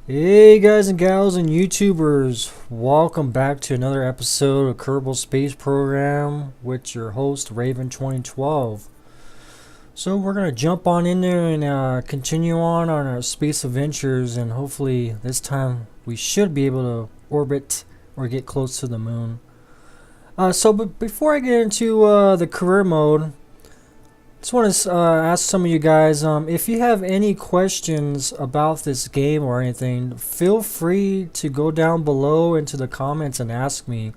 Hey guys and gals and YouTubers, welcome back to another episode of Kerbal Space Program with your host Raven 2012. So we're gonna jump on in there and continue on our space adventures, and hopefully this time we should be able to orbit or get close to the moon. But before I get into the career mode, just want to ask some of you guys, if you have any questions about this game or anything, feel free to go down below into the comments and ask me.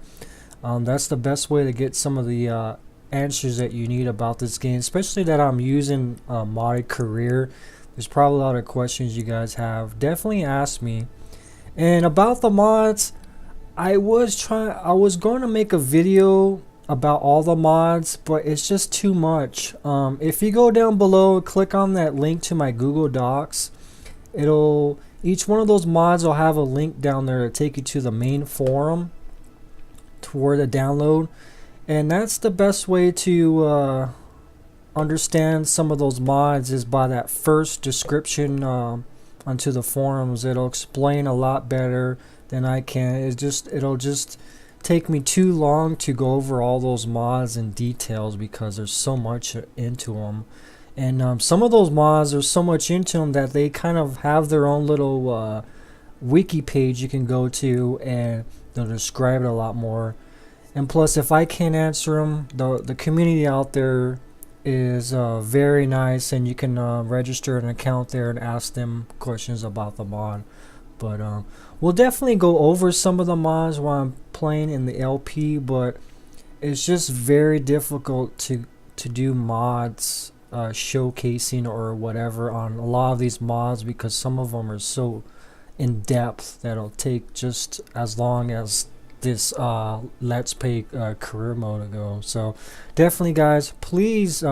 That's the best way to get some of the answers that you need about this game, especially that I'm using modded career. There's probably a lot of questions you guys have. Definitely ask me. And about the mods, I was going to make a video about all the mods, but it's just too much. If you go down below, click on that link to my Google Docs, each one of those mods will have a link down there to take you to the main forum toward the download, and that's the best way to understand some of those mods is by that first description onto the forums. It'll explain a lot better than I can. It'll just take me too long to go over all those mods in details because there's so much into them, and some of those mods, there's so much into them that they kind of have their own little wiki page you can go to, and they'll describe it a lot more. And plus, if I can't answer them, the community out there is very nice, and you can register an account there and ask them questions about the mod. But we'll definitely go over some of the mods while I'm playing in the LP, but it's just very difficult to do mods showcasing or whatever on a lot of these mods, because some of them are so in depth that it'll take just as long as this let's play career mode ago. So definitely guys, please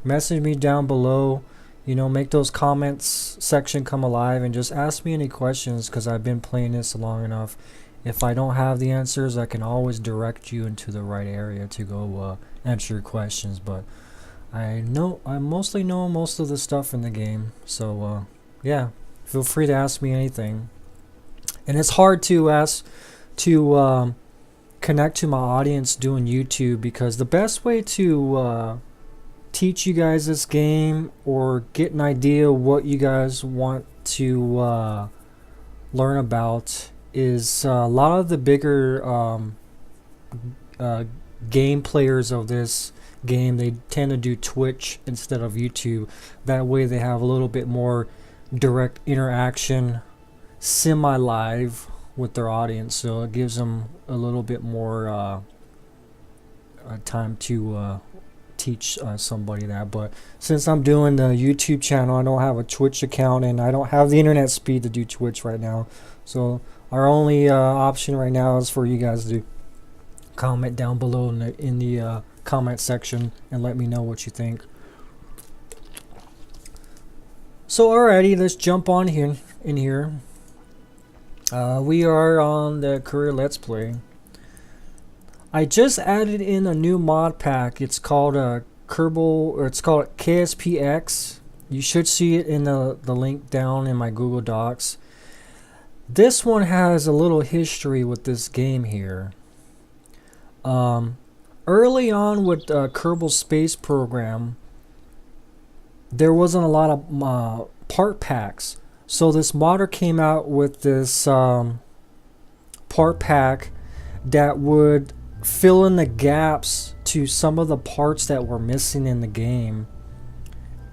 message me down below. Make those comments section come alive and just ask me any questions, because I've been playing this long enough. If I don't have the answers, I can always direct you into the right area to go answer your questions. But I mostly know most of the stuff in the game, so yeah, feel free to ask me anything. And it's hard to connect to my audience doing YouTube, because the best way to teach you guys this game or get an idea what you guys want to learn about is a lot of the bigger game players of this game. They tend to do Twitch instead of YouTube. That way they have a little bit more direct interaction, semi-live with their audience, so it gives them a little bit more time to teach somebody that. But since I'm doing the YouTube channel, I don't have a Twitch account, and I don't have the internet speed to do Twitch right now, so our only option right now is for you guys to comment down below in the comment section and let me know what you think. So alrighty, let's jump on here. We are on the career let's play. I just added in a new mod pack. It's called Kerbal, or it's called KSPX. You should see it in the link down in my Google Docs. This one has a little history with this game here. Early on with Kerbal Space Program, there wasn't a lot of part packs. So this modder came out with this part pack that would fill in the gaps to some of the parts that were missing in the game,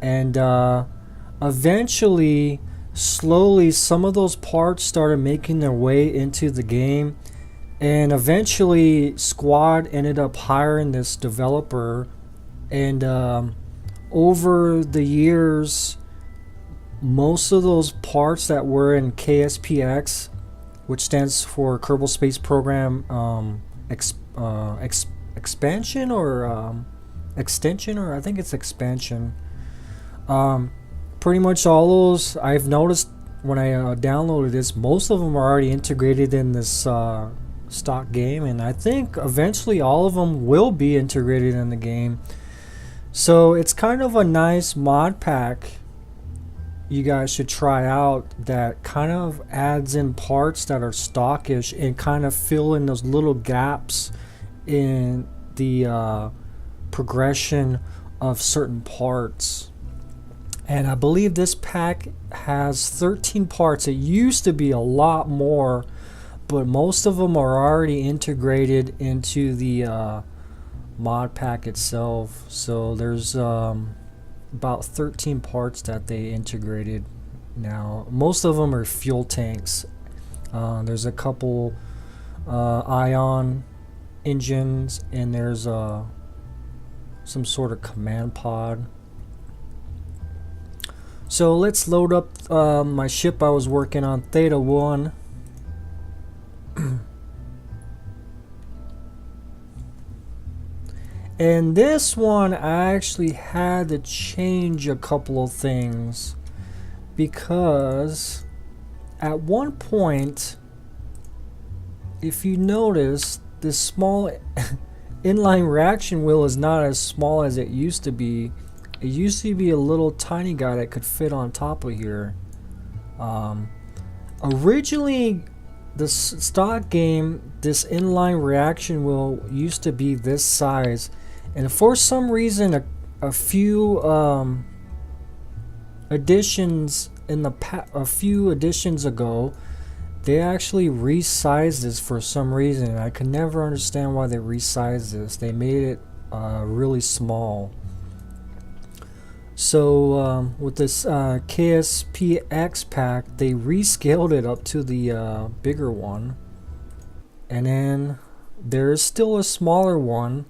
and eventually, slowly, some of those parts started making their way into the game, and eventually Squad ended up hiring this developer, and over the years, most of those parts that were in KSPX, which stands for Kerbal Space Program expansion or extension, or I think it's expansion. Pretty much all those, I've noticed when I downloaded this, most of them are already integrated in this stock game, and I think eventually all of them will be integrated in the game. So it's kind of a nice mod pack you guys should try out that kind of adds in parts that are stockish and kind of fill in those little gaps in the progression of certain parts. And I believe this pack has 13 parts. It used to be a lot more, but most of them are already integrated into the mod pack itself. So there's about 13 parts that they integrated now. Most of them are fuel tanks. There's a couple ion engines, and there's some sort of command pod. So let's load up my ship I was working on, Theta 1. And this one I actually had to change a couple of things, because at one point, if you notice, this small inline reaction wheel is not as small as it used to be. It used to be a little tiny guy that could fit on top of here. Originally, the stock game, this inline reaction wheel used to be this size, and for some reason, a few editions a few editions ago, they actually resized this for some reason. I could never understand why they resized this. They made it really small. So with this KSPX pack, they rescaled it up to the bigger one, and then there is still a smaller one,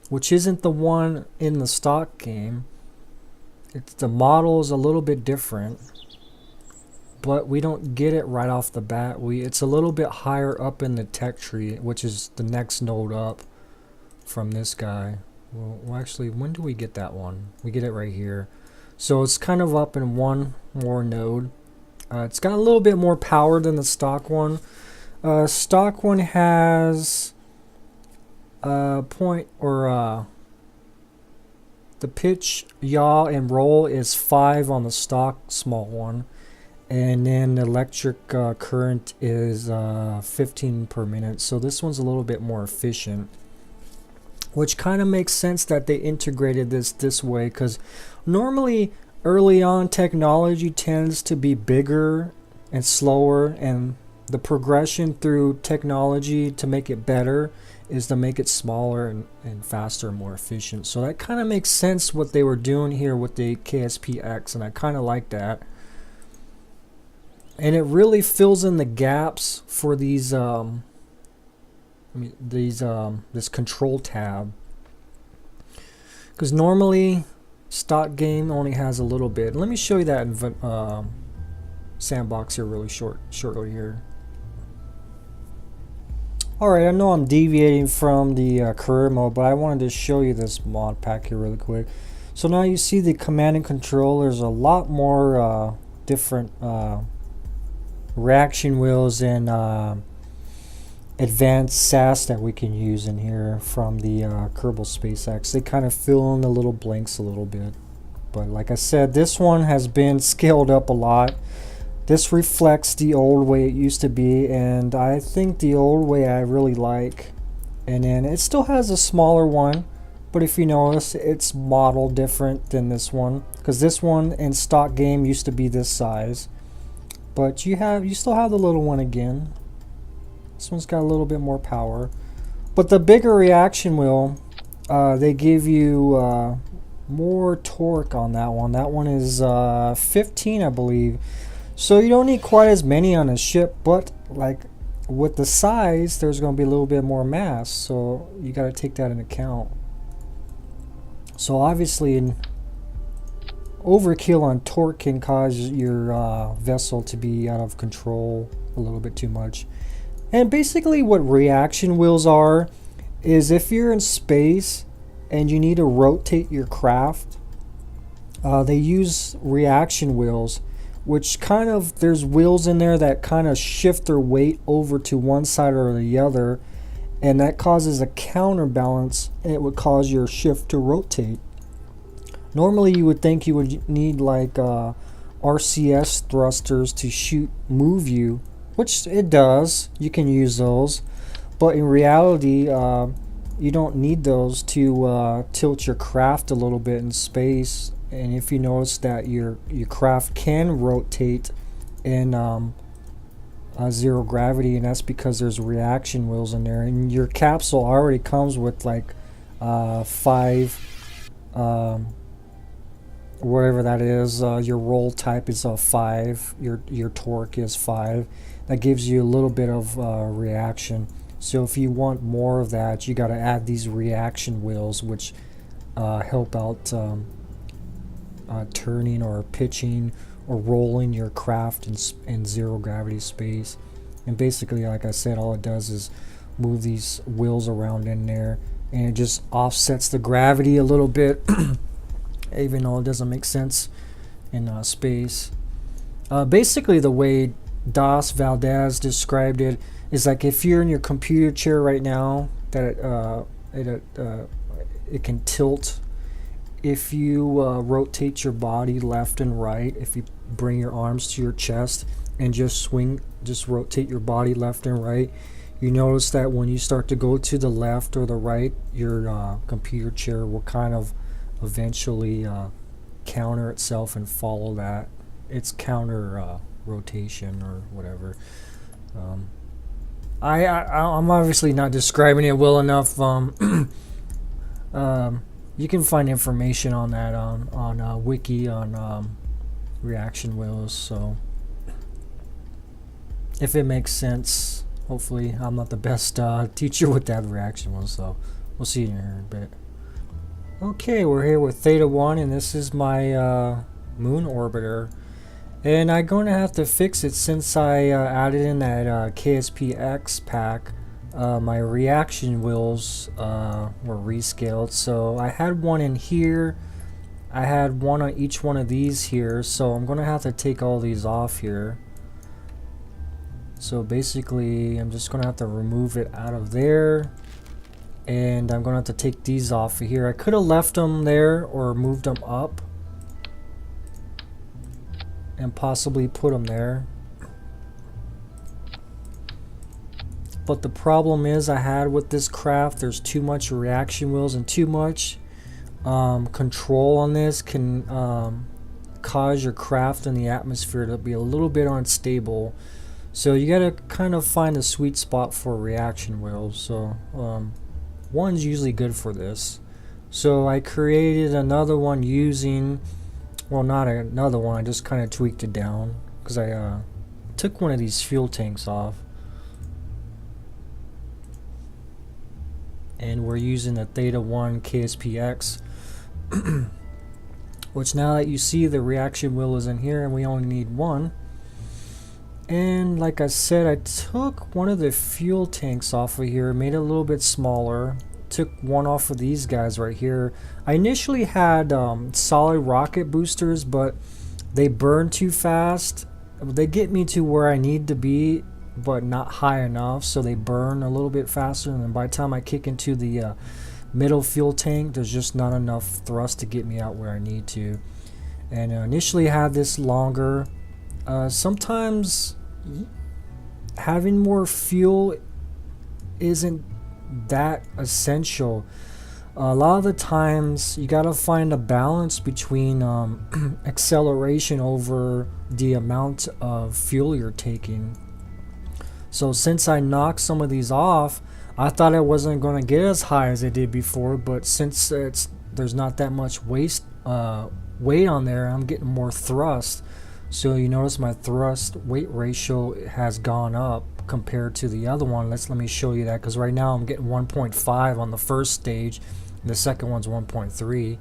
which isn't the one in the stock game. The model is a little bit different, but we don't get it right off the bat. It's a little bit higher up in the tech tree, which is the next node up from this guy. Well, actually, when do we get that one? We get it right here. So it's kind of up in one more node. It's got a little bit more power than the stock one. Stock one has the pitch, yaw, and roll is 5 on the stock small one, and then the electric current is 15 per minute. So this one's a little bit more efficient, which kind of makes sense that they integrated this way, because normally early on technology tends to be bigger and slower, and the progression through technology to make it better is to make it smaller and faster and more efficient. So that kind of makes sense what they were doing here with the KSPX, and I kind of like that. And it really fills in the gaps for these this control tab, because normally stock game only has a little bit. Let me show you that in sandbox here really shortly here. Alright, I know I'm deviating from the career mode, but I wanted to show you this mod pack here really quick. So now you see the command and control. There's a lot more different reaction wheels and advanced SAS that we can use in here from the Kerbal SpaceX. They kind of fill in the little blanks a little bit. But like I said, this one has been scaled up a lot. This reflects the old way it used to be, and I think the old way I really like. And then it still has a smaller one, but if you notice, it's modeled different than this one, because this one in stock game used to be this size. But you still have the little one again. This one's got a little bit more power, but the bigger reaction wheel, they give you more torque on that one. That one is 15, I believe. So you don't need quite as many on a ship, but like with the size, there's going to be a little bit more mass, so you got to take that into account. So obviously, overkill on torque can cause your vessel to be out of control a little bit too much. And basically what reaction wheels are is if you're in space and you need to rotate your craft, they use reaction wheels, which kind of, there's wheels in there that kind of shift their weight over to one side or the other, and that causes a counterbalance, and it would cause your ship to rotate. Normally you would think you would need like a RCS thrusters to move you, which it does. You can use those, but in reality, you don't need those to tilt your craft a little bit in space. And if you notice that your craft can rotate in zero gravity, and that's because there's reaction wheels in there, and your capsule already comes with like 5 whatever that is. Your roll type is a 5, your torque is 5. That gives you a little bit of reaction. So if you want more of that, you got to add these reaction wheels, which help out turning or pitching or rolling your craft in zero gravity space. And basically, like I said, all it does is move these wheels around in there, and it just offsets the gravity a little bit, even though it doesn't make sense in space. Basically, the way Das Valdez described it is like if you're in your computer chair right now, that it can tilt if you rotate your body left and right. If you bring your arms to your chest and just rotate your body left and right, you notice that when you start to go to the left or the right, your computer chair will kind of eventually counter itself and follow that. It's counter rotation or whatever. I'm obviously not describing it well enough. You can find information on that on wiki on reaction wheels. So if it makes sense, hopefully I'm not the best teacher with that reaction wheels. So we'll see you in a bit. Okay, we're here with Theta 1, and this is my moon orbiter. And I'm going to have to fix it since I added in that KSPX pack. My reaction wheels were rescaled. So I had one in here. I had one on each one of these here. So I'm going to have to take all these off here. So basically, I'm just going to have to remove it out of there. And I'm going to have to take these off of here. I could have left them there or moved them up and possibly put them there, but the problem is I had with this craft, there's too much reaction wheels, and too much control on this can cause your craft in the atmosphere to be a little bit unstable. So you gotta kind of find a sweet spot for reaction wheels. So one's usually good for this. So I created another one using, well, not another one, I just kind of tweaked it down because I took one of these fuel tanks off, and we're using the Theta 1 KSPX, which now that you see the reaction wheel is in here and we only need one. And like I said, I took one of the fuel tanks off of here, made it a little bit smaller, took one off of these guys right here. I initially had solid rocket boosters, but they burn too fast. They get me to where I need to be, but not high enough, so they burn a little bit faster, and then by the time I kick into the middle fuel tank, there's just not enough thrust to get me out where I need to. And initially I had this longer. Sometimes having more fuel isn't that essential. A lot of the times you gotta find a balance between acceleration over the amount of fuel you're taking. So since I knocked some of these off, I thought I wasn't going to get as high as I did before, but since there's not that much weight on there, I'm getting more thrust. So you notice my thrust weight ratio has gone up compared to the other one. Let me show you that, because right now I'm getting 1.5 on the first stage, and the second one's 1.3.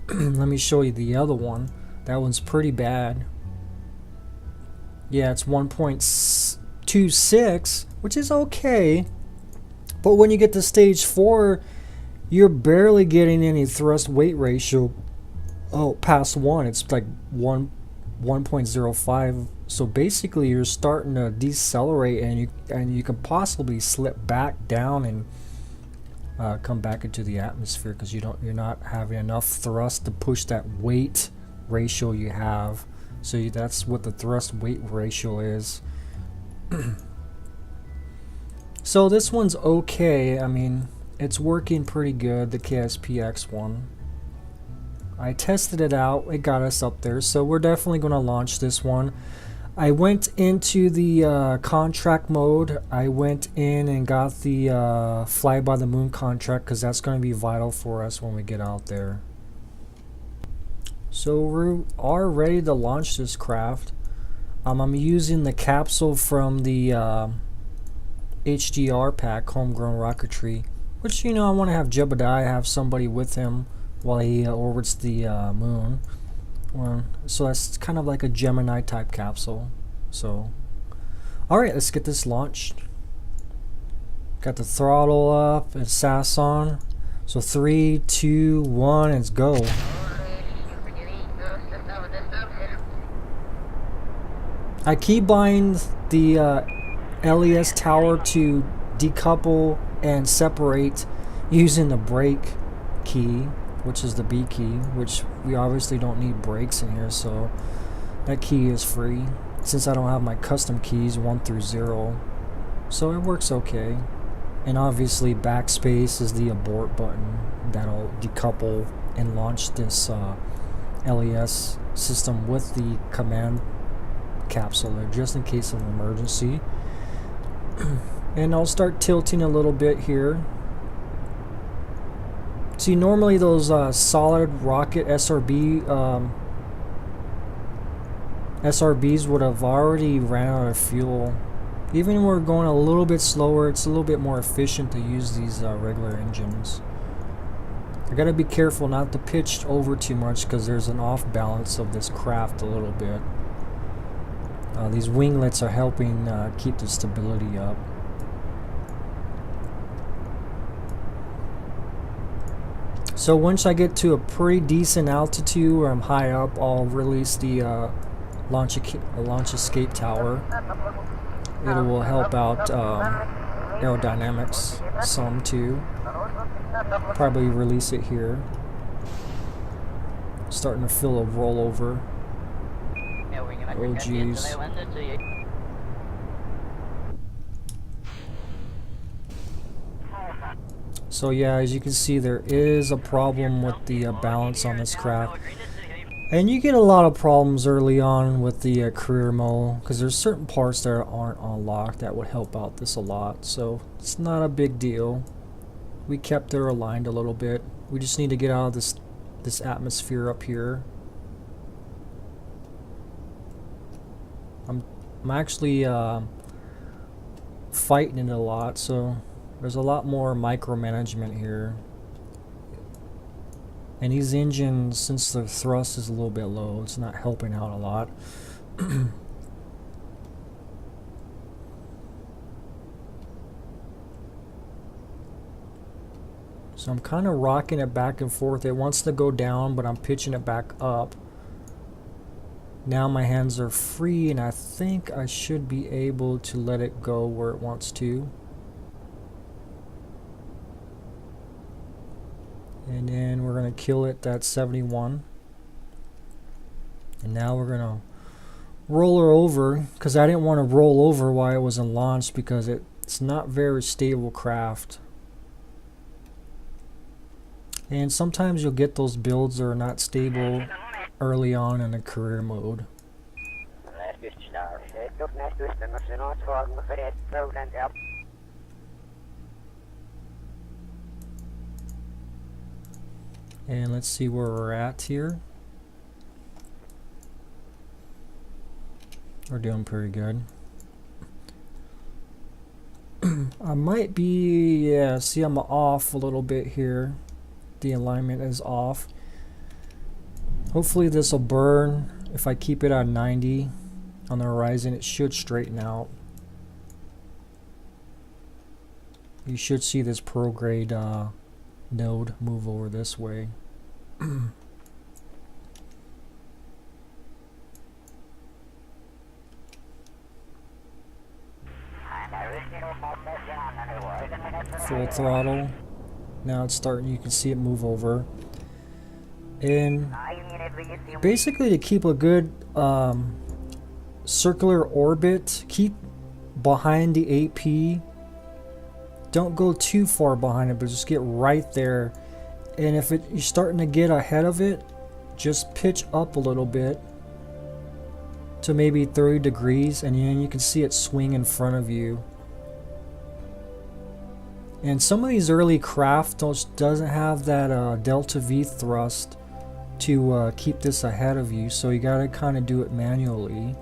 Let me show you the other one. That one's pretty bad. Yeah, it's 1.26, which is okay, but when you get to stage 4, you're barely getting any thrust weight ratio past 1. It's like 1.05. So basically you're starting to decelerate, and you can possibly slip back down and come back into the atmosphere, because you're not having enough thrust to push that weight ratio you have So that's what the thrust weight ratio is. So this one's okay. I mean, it's working pretty good, the KSPX one. I tested it out, it got us up there, so we're definitely going to launch this one. I went into the contract mode. I went in and got the Fly by the Moon contract because that's going to be vital for us when we get out there. So we are ready to launch this craft. I'm using the capsule from the HDR pack, Homegrown Rocketry, which, you know, I want to have Jebediah have somebody with him while he orbits the moon. So that's kind of like a Gemini type capsule. So, alright, let's get this launched. Got the throttle up and SAS on. So 3, 2, 1, let's go. I keybind the LES tower to decouple and separate using the brake key, which is the B key, which we obviously don't need brakes in here, so that key is free since I don't have my custom keys 1 through 0, so it works okay. And obviously backspace is the abort button that'll decouple and launch this LES system with the command capsule there, just in case of an emergency. And I'll start tilting a little bit here. See, normally those solid rocket SRBs would have already ran out of fuel. Even when we're going a little bit slower, it's a little bit more efficient to use these regular engines. I gotta be careful not to pitch over too much because there's an off balance of this craft a little bit. These winglets are helping keep the stability up. So once I get to a pretty decent altitude where I'm high up, I'll release the launch escape tower. It will help out aerodynamics some too. Probably release it here. Starting to feel a rollover. Oh geez. So yeah, as you can see, there is a problem with the balance on this craft. And you get a lot of problems early on with the career mode, because there's certain parts that aren't unlocked that would help out this a lot. So it's not a big deal. We kept her aligned a little bit. We just need to get out of this atmosphere up here. I'm actually fighting it a lot, so there's a lot more micromanagement here. And these engines, since the thrust is a little bit low, it's not helping out a lot. So I'm kind of rocking it back and forth. It wants to go down, but I'm pitching it back up. Now my hands are free, and I think I should be able to let it go where it wants to. And then we're going to kill it at 71. And now we're going to roll her over, because I didn't want to roll over while it wasn't launched, because it's not very stable craft. And sometimes you'll get those builds that are not stable early on in the career mode. And let's see where we're at here. We're doing pretty good. I might be, yeah, see I'm off a little bit here. The alignment is off. Hopefully this will burn. If I keep it at 90 on the horizon, it should straighten out. You should see this prograde node move over this way. Full throttle. Now it's starting, you can see it move over. And basically to keep a good circular orbit, keep behind the AP. Don't go too far behind it, but just get right there. And if you're starting to get ahead of it, just pitch up a little bit to maybe 30 degrees, and then you can see it swing in front of you. And some of these early craft doesn't have that delta V thrust to keep this ahead of you, so you gotta kind of do it manually.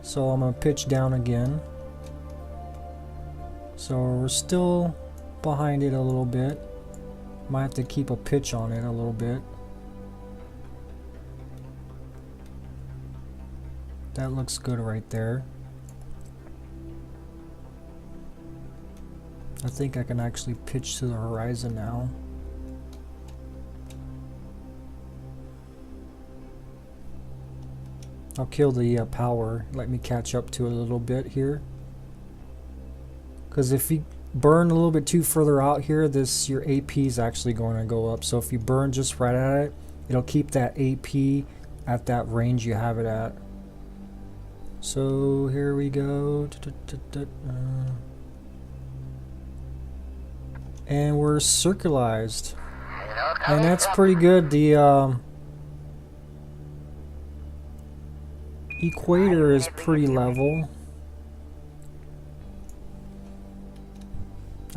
So I'm gonna pitch down again. So we're still behind it a little bit. Might have to keep a pitch on it a little bit. That looks good right there. I think I can actually pitch to the horizon now. I'll kill the power. Let me catch up to it a little bit here. Because if you burn a little bit too further out here, your AP is actually going to go up. So if you burn just right at it, it'll keep that AP at that range you have it at. So here we go. And we're circularized. And that's pretty good. The equator is pretty level.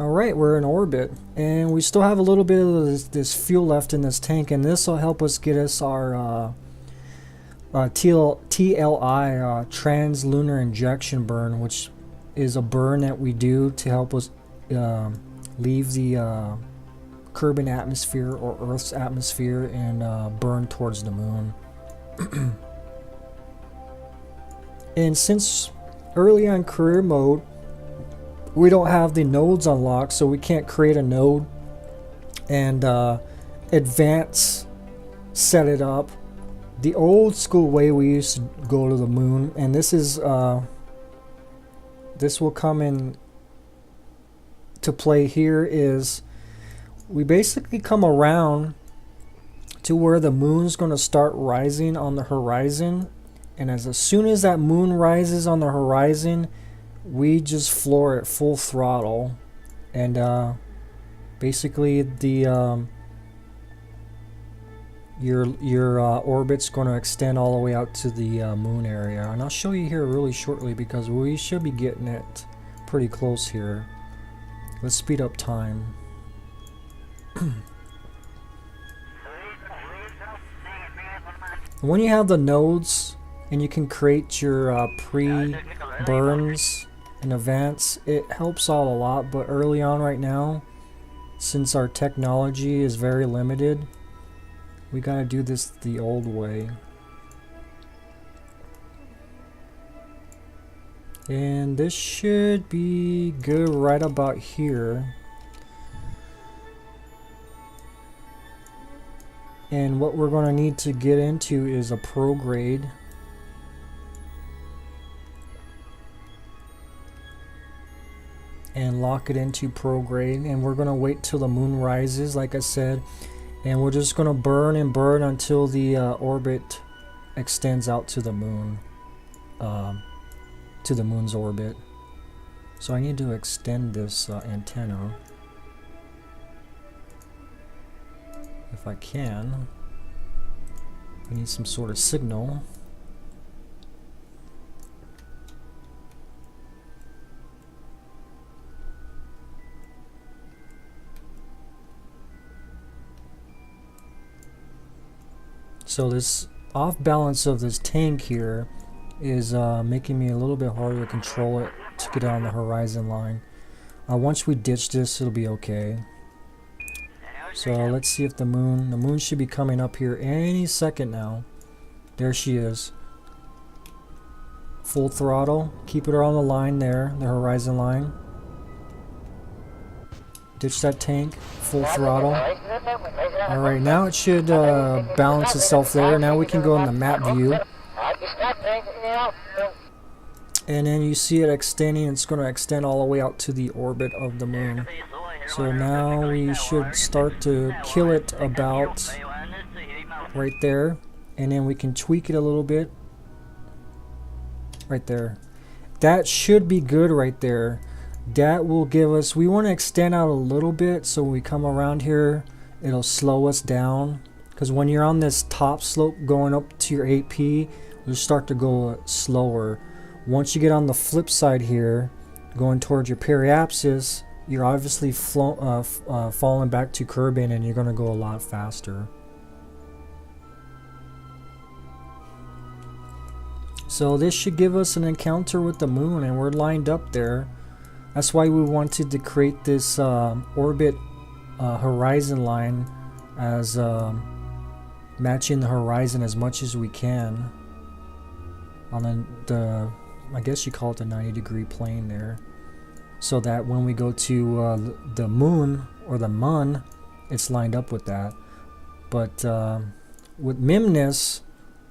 Alright, we're in orbit, and we still have a little bit of this fuel left in this tank, and this will help us get us our TLI, trans-lunar injection burn, which is a burn that we do to help us leave the Kerbal atmosphere or Earth's atmosphere and burn towards the moon. And since early on career mode, we don't have the nodes unlocked, so we can't create a node and advance set it up the old school way we used to go to the moon. And this is this will come in to play here. Is we basically come around to where the moon's going to start rising on the horizon, and as soon as that moon rises on the horizon, we just floor it full throttle, and basically the your orbit's going to extend all the way out to the moon area, and I'll show you here really shortly because we should be getting it pretty close here. Let's speed up time. When you have the nodes and you can create your pre-burns in advance, it helps out a lot. But early on right now, since our technology is very limited, we gotta do this the old way. And this should be good right about here. And what we're going to need to get into is a prograde. And lock it into prograde. And we're going to wait till the moon rises, like I said. And we're just going to burn and burn until the orbit extends out to the moon. To the moon's orbit. So I need to extend this antenna. If I can. We need some sort of signal. So this off balance of this tank here is making me a little bit harder to control it to get on the horizon line. Once we ditch this, it'll be okay. So let's see if the moon should be coming up here any second now. There she is. Full throttle. Keep it on the line there, the horizon line. Ditch that tank. Full throttle. Alright, now it should balance itself there. Now we can go in the map view. And then you see it extending. It's going to extend all the way out to the orbit of the moon. So now we should start to kill it about right there, and then we can tweak it a little bit right there. That should be good right there. That will give us, we want to extend out a little bit so when we come around here it'll slow us down, because when you're on this top slope going up to your 8p, you'll start to go slower. Once you get on the flip side here going towards your periapsis, you're obviously falling back to Kerbin, and you're going to go a lot faster. So this should give us an encounter with the moon, and we're lined up there. That's why we wanted to create this orbit horizon line as matching the horizon as much as we can on the I guess you call it the 90-degree plane there, so that when we go to the moon or the Mun, it's lined up with that. But with Mimness,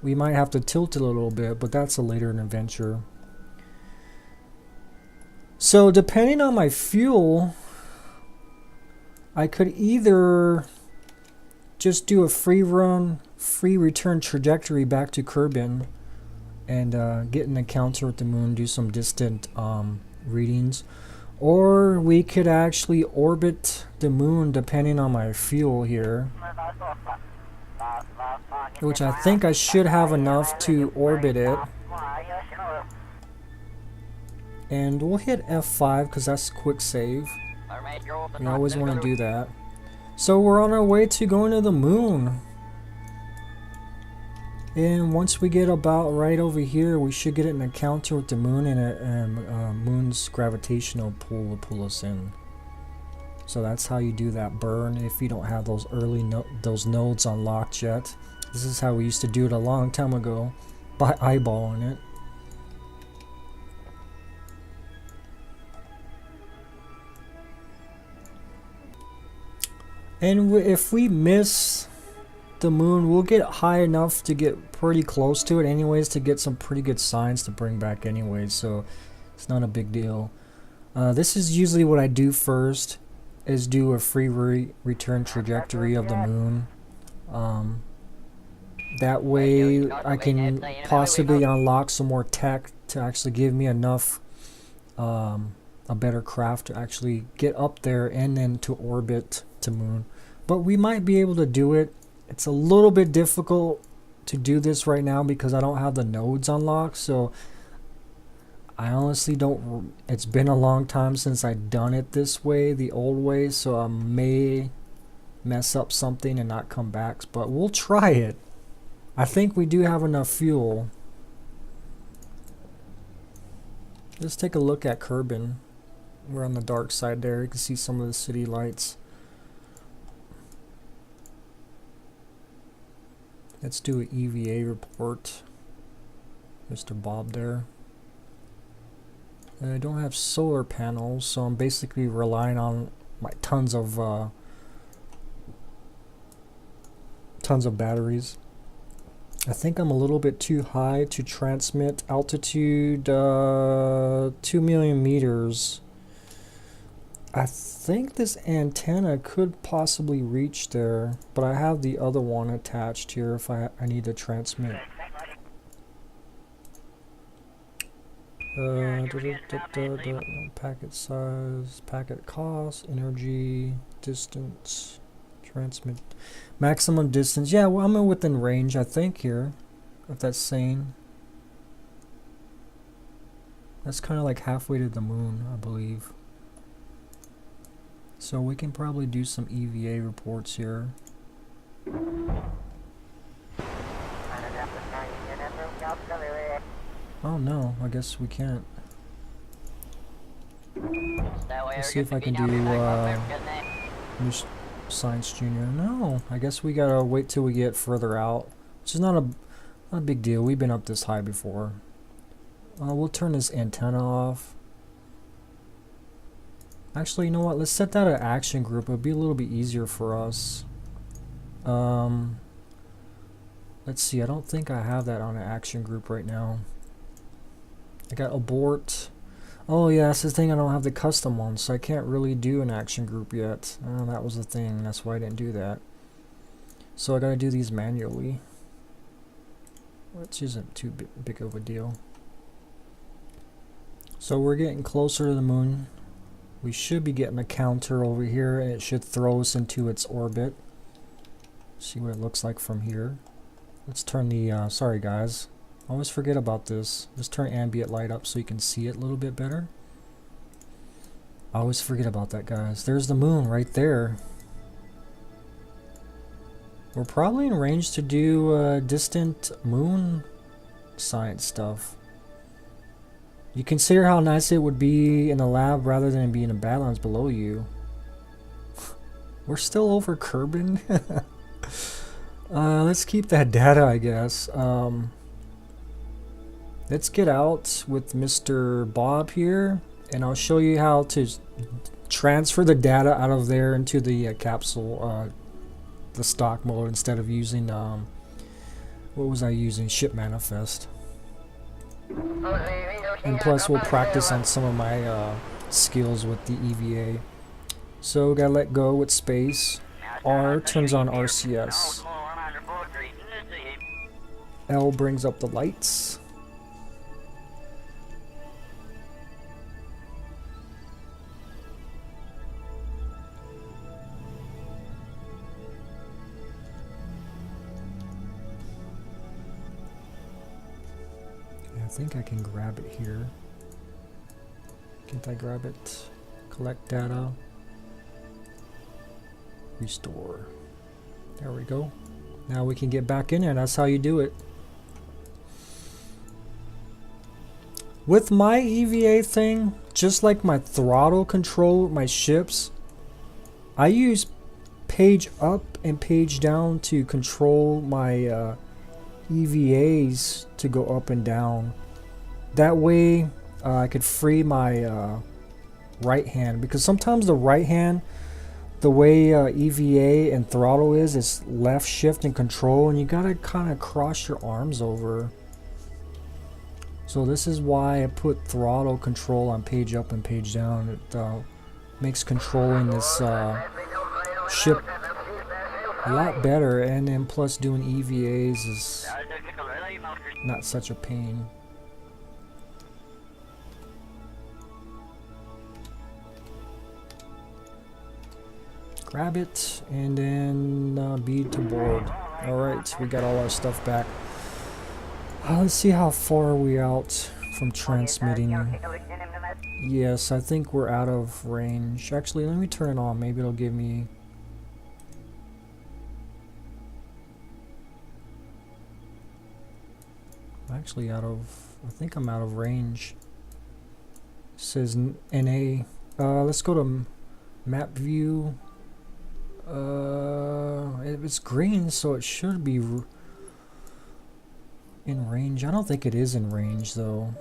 we might have to tilt it a little bit, but that's a later adventure. So depending on my fuel, I could either just do a free return trajectory back to Kerbin and get an encounter with the moon, do some distant readings, or we could actually orbit the moon depending on my fuel here, which I think I should have enough to orbit it. And we'll hit F5 because that's quick save. We always want to do that. So we're on our way to going to the moon. And once we get about right over here, we should get an encounter with the moon, and moon's gravitational pull will pull us in. So that's how you do that burn if you don't have those those nodes unlocked yet. This is how we used to do it a long time ago, by eyeballing it. And if we miss the moon, we'll get high enough to get pretty close to it anyways, to get some pretty good signs to bring back anyways, so it's not a big deal. This is usually what I do first, is do a free return trajectory of the moon. That way I can possibly unlock some more tech to actually give me enough a better craft to actually get up there and then to orbit to moon. But we might be able to do it. It's a little bit difficult to do this right now because I don't have the nodes unlocked, so I honestly don't. It's been a long time since I've done it this way, the old way, so I may mess up something and not come back, but we'll try it. I think we do have enough fuel. Let's take a look at Kerbin. We're on the dark side there. You can see some of the city lights. Let's do an EVA report. Mr. Bob there. I don't have solar panels, so I'm basically relying on my tons of batteries. I think I'm a little bit too high to transmit. Altitude 2 million meters. I think this antenna could possibly reach there, but I have the other one attached here if I need to transmit. Packet size, packet cost, energy, distance, transmit, maximum distance. Yeah, well, I'm within range, I think, here, if that's sane. That's kind of like halfway to the moon, I believe. So we can probably do some EVA reports here. Oh no, I guess we can't. Let's see if I can do New Science Junior. No, I guess we gotta wait till we get further out, which is not a big deal. We've been up this high before. We'll turn this antenna off. Actually, you know what? Let's set that at action group. It'll be a little bit easier for us. Let's see. I don't think I have that on an action group right now. I got abort. Oh yeah, that's the thing, I don't have the custom one, so I can't really do an action group yet. Oh, that was the thing, that's why I didn't do that. So I gotta do these manually, which isn't too big of a deal. So we're getting closer to the moon. We should be getting a counter over here, and it should throw us into its orbit. See what it looks like from here. Let's turn the, sorry guys, I always forget about this. Let's turn ambient light up so you can see it a little bit better. I always forget about that, guys. There's the moon right there. We're probably in range to do distant moon science stuff. You consider how nice it would be in the lab rather than being in Badlands below you. We're still over Kerbin. Let's keep that data, I guess. Let's get out with Mr. Bob here, and I'll show you how to transfer the data out of there into the capsule, the stock mode, instead of using, what was I using? Ship manifest. And plus we'll practice on some of my skills with the EVA. So gotta let go with space. R turns on RCS. L brings up the lights. I think I can grab it here. Can't I grab it? Collect data. Restore. There we go. Now we can get back in there. That's how you do it. With my EVA thing, just like my throttle control with my ships, I use page up and page down to control my EVAs to go up and down. That way I could free my right hand, because sometimes the right hand, the way EVA and throttle is, it's left shift and control, and you gotta kind of cross your arms over. So this is why I put throttle control on page up and page down. It makes controlling this ship a lot better, and then plus doing EVAs is not such a pain. Grab it and then bead to board. Alright, we got all our stuff back. Let's see how far are we out from transmitting. Yes, I think we're out of range. Actually, let me turn it on. Maybe it'll give me... Actually out of... I think I'm out of range. It says NA. Let's go to map view. It's green, so it should be in range. I don't think it is in range though.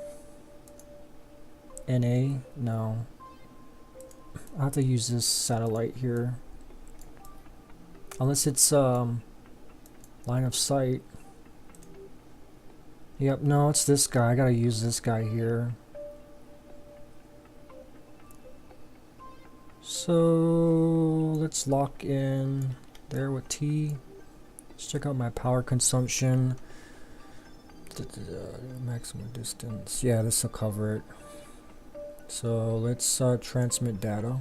NA? No. I'll have to use this satellite here. Unless it's line of sight. Yep, no, it's this guy. I gotta use this guy here. So let's lock in there with T. Let's check out my power consumption. Maximum distance. Yeah, this will cover it. So let's transmit data.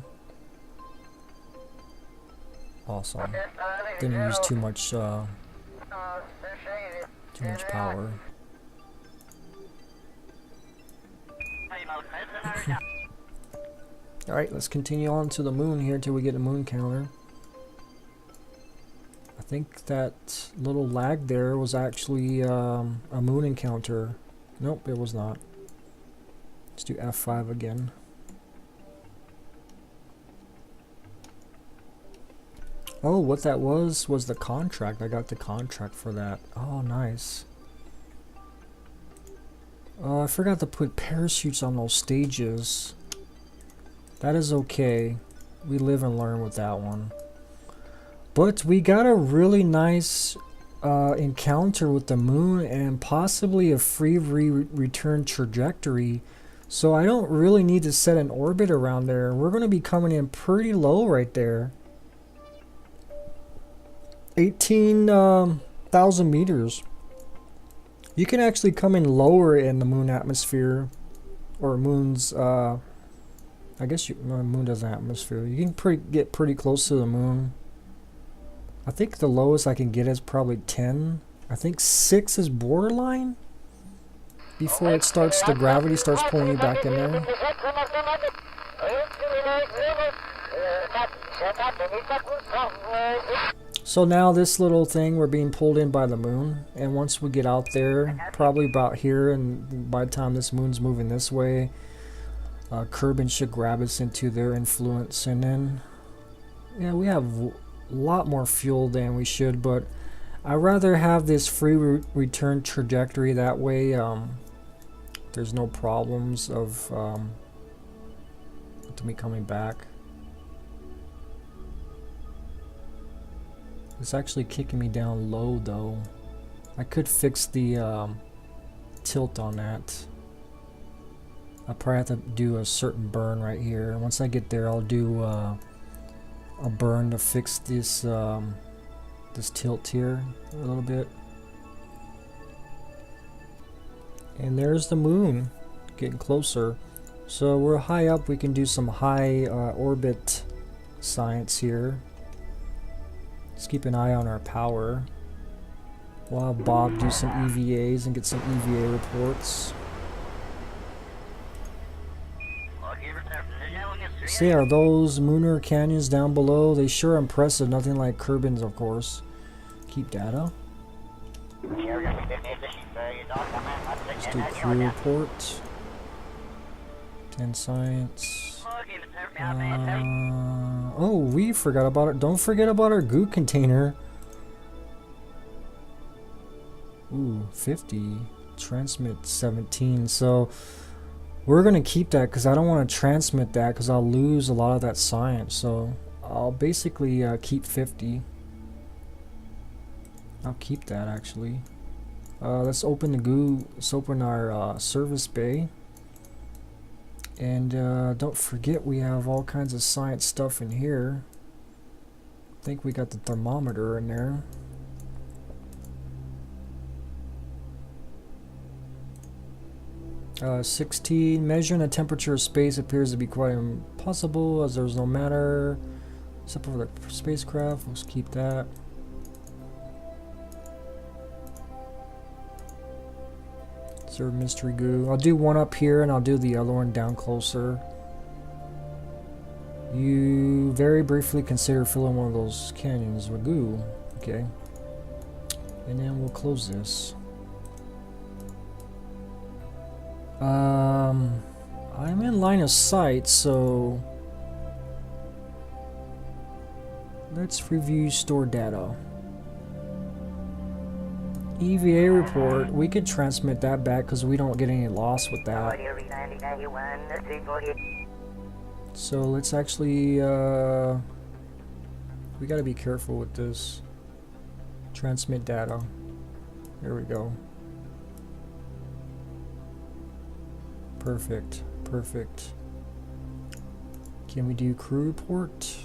Awesome. Didn't use too much power. Alright, let's continue on to the moon here till we get a moon counter. I think that little lag there was actually a moon encounter. Nope, it was not. Let's do F5 again. Oh, what that was the contract. I got the contract for that. Oh, nice. I forgot to put parachutes on those stages. That is okay. We live and learn with that one. But we got a really nice encounter with the moon, and possibly a free return trajectory So I don't really need to set an orbit around there. We're going to be coming in pretty low right there. 18,000 meters. You can actually come in lower in the moon atmosphere, or moon's, I guess no, moon doesn't have atmosphere. You can get pretty close to the moon. I think the lowest I can get is probably 10. I think 6 is borderline. Before it starts, the gravity starts pulling you back in there. So now this little thing, we're being pulled in by the moon, and once we get out there, probably about here, and by the time this moon's moving this way, Kerbin should grab us into their influence, and then, yeah, we have a lot more fuel than we should, but I'd rather have this free return trajectory. That way there's no problems of me coming back. It's actually kicking me down low though. I could fix the tilt on that. I'll probably have to do a certain burn right here. Once I get there, I'll do a burn to fix this this tilt here a little bit. And there's the moon getting closer. So we're high up. We can do some high orbit science here. Let's keep an eye on our power. We'll have Bob do some EVAs and get some EVA reports. See, are those lunar canyons down below? They sure are impressive. Nothing like Kerbin's, of course. Keep data. Let's do crew report. 10 science. Oh, we forgot about it. Don't forget about our goo container. Ooh, 50. Transmit 17. So we're gonna keep that because I don't want to transmit that because I'll lose a lot of that science. So I'll basically keep 50. I'll keep that actually. Let's open the goo. Let's open our service bay. And don't forget we have all kinds of science stuff in here. I think we got the thermometer in there. Uh, 16. Measuring the temperature of space appears to be quite impossible as there's no matter except for the spacecraft. Let's keep that. Serve mystery goo. I'll do one up here and I'll do the other one down closer. You very briefly consider filling one of those canyons with goo. Okay. And then we'll close this. I'm in line of sight, so let's review store data. EVA report, we could transmit that back because we don't get any loss with that. So let's actually, we gotta be careful with this. Transmit data. There we go. Perfect, perfect. Can we do crew report?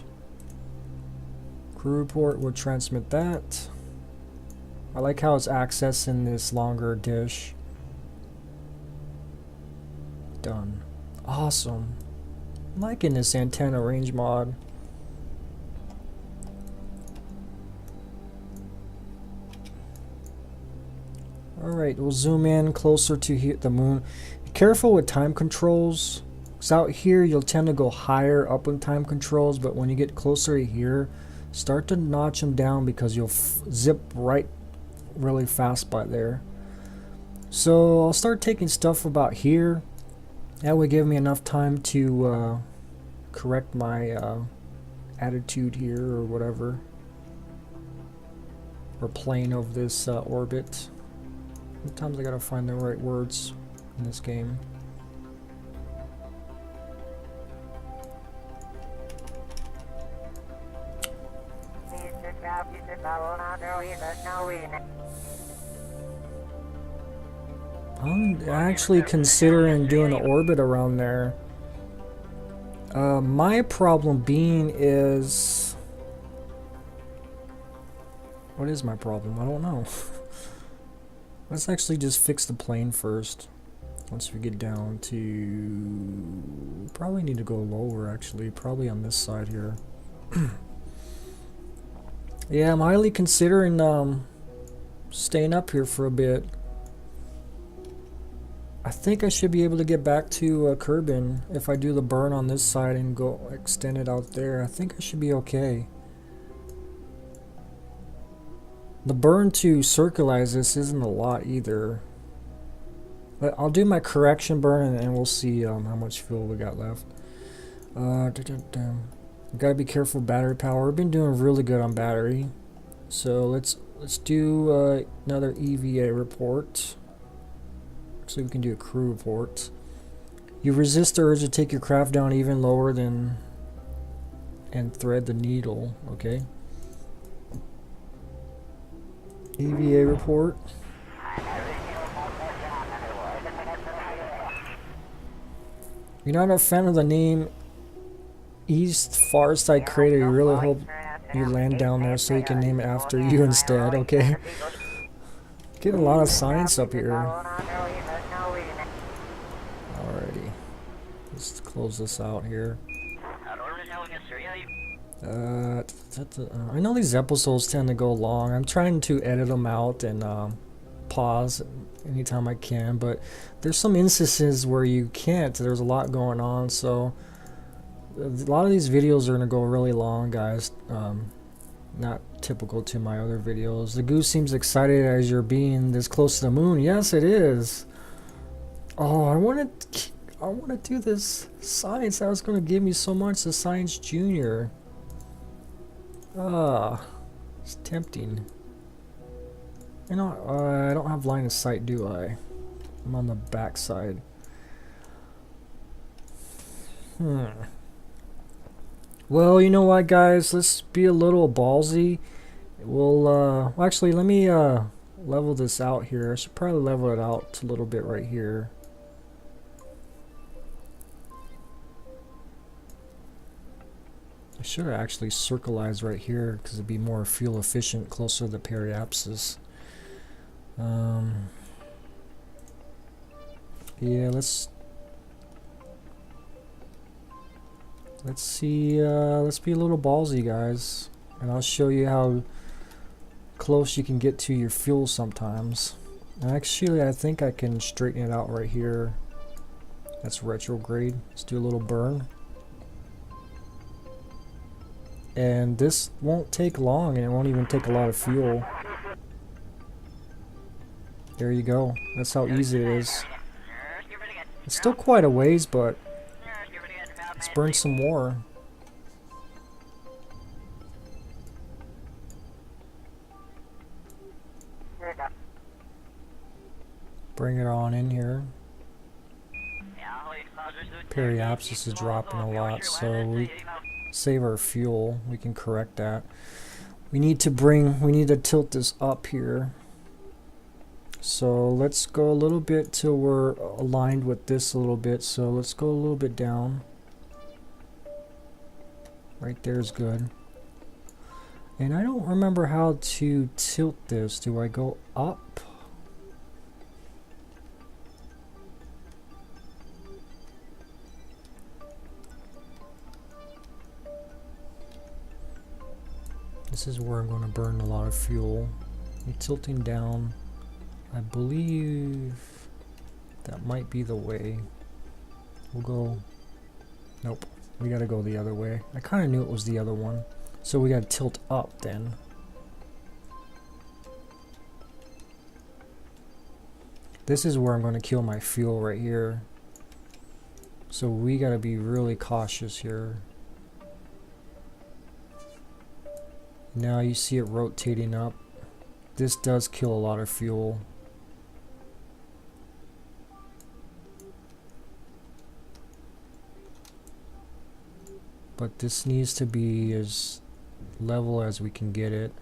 Crew report, we'll transmit that. I like how it's accessing this longer dish. Done. Awesome. I'm liking this antenna range mod. Alright, we'll zoom in closer to the moon. Be careful with time controls. Because out here you'll tend to go higher up in time controls, but when you get closer to here, start to notch them down because you'll zip right really fast by there. So I'll start taking stuff about here. That would give me enough time to correct my attitude here or whatever, or plane of this orbit. Sometimes I gotta find the right words in this game. I'm actually considering doing an orbit around there. My problem being is... What is my problem? I don't know. Let's actually just fix the plane first. Once we get down to... Probably need to go lower, actually. Probably on this side here. Yeah, I'm highly considering staying up here for a bit. I think I should be able to get back to Kerbin if I do the burn on this side and go extend it out there. I think I should be okay. The burn to circularize this isn't a lot either. But I'll do my correction burn and we'll see how much fuel we got left. Gotta be careful with battery power. We've been doing really good on battery. So let's do another EVA report. Actually, we can do a crew report. You resist the urge to take your craft down even lower than and thread the needle. Okay. EVA report. You're not a fan of the name East Far Side Crater. You really hope you land down there so you can name it after you instead. Okay. Getting a lot of science up here. Alrighty. Let's close this out here. I know these episodes tend to go long. I'm trying to edit them out and pause anytime I can, but there's some instances where you can't. There's a lot going on, so a lot of these videos are going to go really long, guys. Not typical to my other videos. The goose seems excited as you're being this close to the moon. Yes, it is. Oh, I want to do this science. That was going to give me so much. The Science Junior. It's tempting. You know, I don't have line of sight, do I? I'm on the back side. Well, you know what, guys? Let's be a little ballsy. We'll, actually, let me, level this out here. I should probably level it out a little bit right here. I should have actually circularized right here because it'd be more fuel efficient closer to the periapsis. Yeah, let's see, let's be a little ballsy, guys, and I'll show you how close you can get to your fuel sometimes. And actually, I think I can straighten it out right here. That's retrograde. Let's do a little burn. And this won't take long, and it won't even take a lot of fuel. There you go. That's how easy it is. It's still quite a ways, but let's burn some more. Bring it on in here. Periapsis is dropping a lot, so we save our fuel. We can correct that. We need to tilt this up here. So let's go a little bit till we're aligned with this a little bit. So let's go a little bit down. Right there is good. And I don't remember how to tilt this. Do I go up? This is where I'm going to burn a lot of fuel. I'm tilting down. I believe that might be the way. We'll go... Nope. We gotta go the other way. I kind of knew it was the other one. So we gotta tilt up then. This is where I'm going to kill my fuel right here. So we gotta be really cautious here. Now you see it rotating up. This does kill a lot of fuel. But this needs to be as level as we can get it,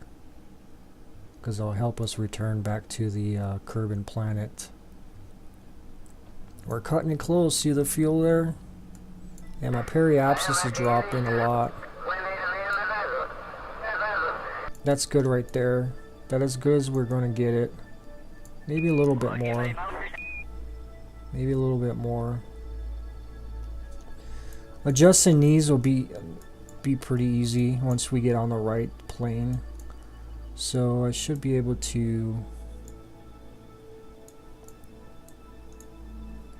because it'll help us return back to the Kerbal planet. We're cutting it close. See the fuel there? And my periapsis is dropping a lot. That's good right there. That is good as we're going to get it. Maybe a little bit more. Maybe a little bit more. Adjusting these will be pretty easy once we get on the right plane. So I should be able to...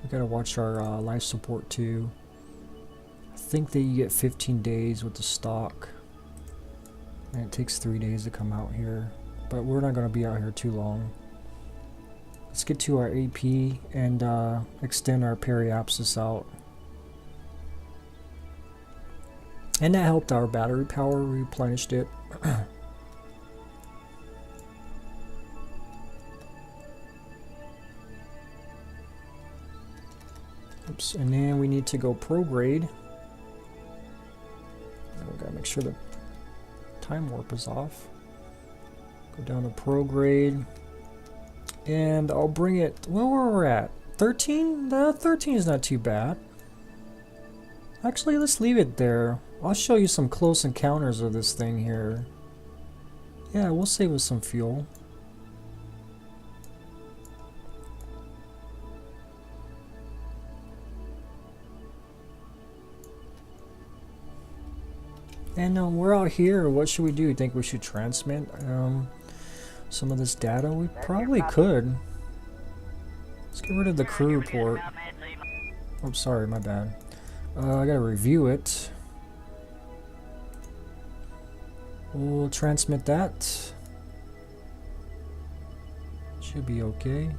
We gotta watch our life support too. I think that you get 15 days with the stock. And it takes 3 days to come out here. But we're not gonna be out here too long. Let's get to our AP and extend our periapsis out. And that helped our battery power, replenished it. Oops, and then we need to go prograde. And we gotta make sure the time warp is off. Go down to prograde. And I'll bring it, well, where we're at? 13? 13 is not too bad. Actually, let's leave it there. I'll show you some close encounters of this thing here. Yeah, we'll save us some fuel. And we're out here. What should we do? You think we should transmit some of this data? We probably could. Let's get rid of the crew report. Oh, sorry, my bad. I gotta review it. We'll transmit that. Should be okay.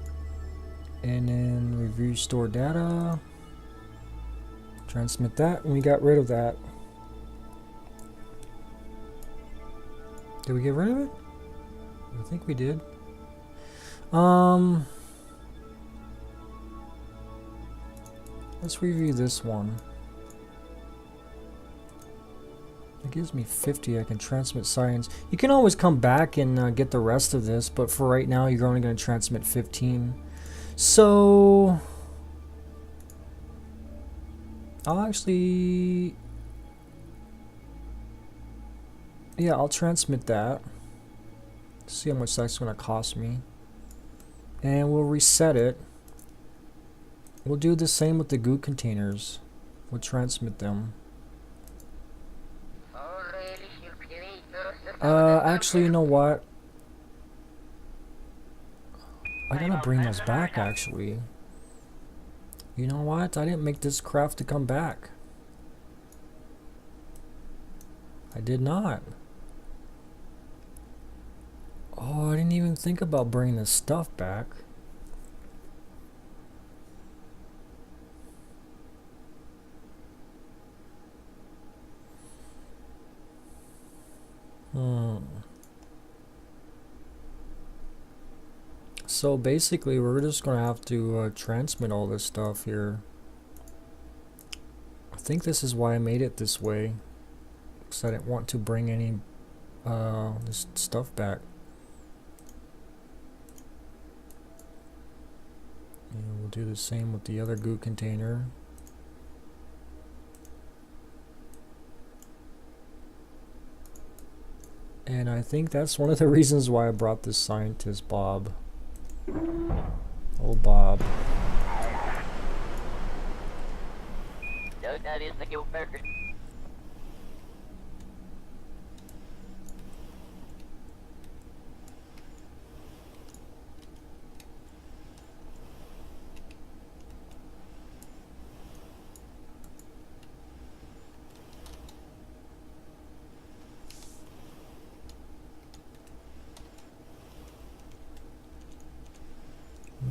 And then review store data. Transmit that, and we got rid of that. Did we get rid of it? I think we did. Let's review this one. It gives me 50. I can transmit science. You can always come back and get the rest of this, but for right now, you're only going to transmit 15. So I'll actually... Yeah, I'll transmit that. See how much that's going to cost me. And we'll reset it. We'll do the same with the goo containers. We'll transmit them. Actually, you know what? I gotta bring those back, actually. You know what? I didn't make this craft to come back. I did not. Oh, I didn't even think about bringing this stuff back. So basically, we're just gonna have to transmit all this stuff here. I think this is why I made it this way, because I didn't want to bring any this stuff back. And we'll do the same with the other goo container. And I think that's one of the reasons why I brought this scientist, Bob. Oh, Bob.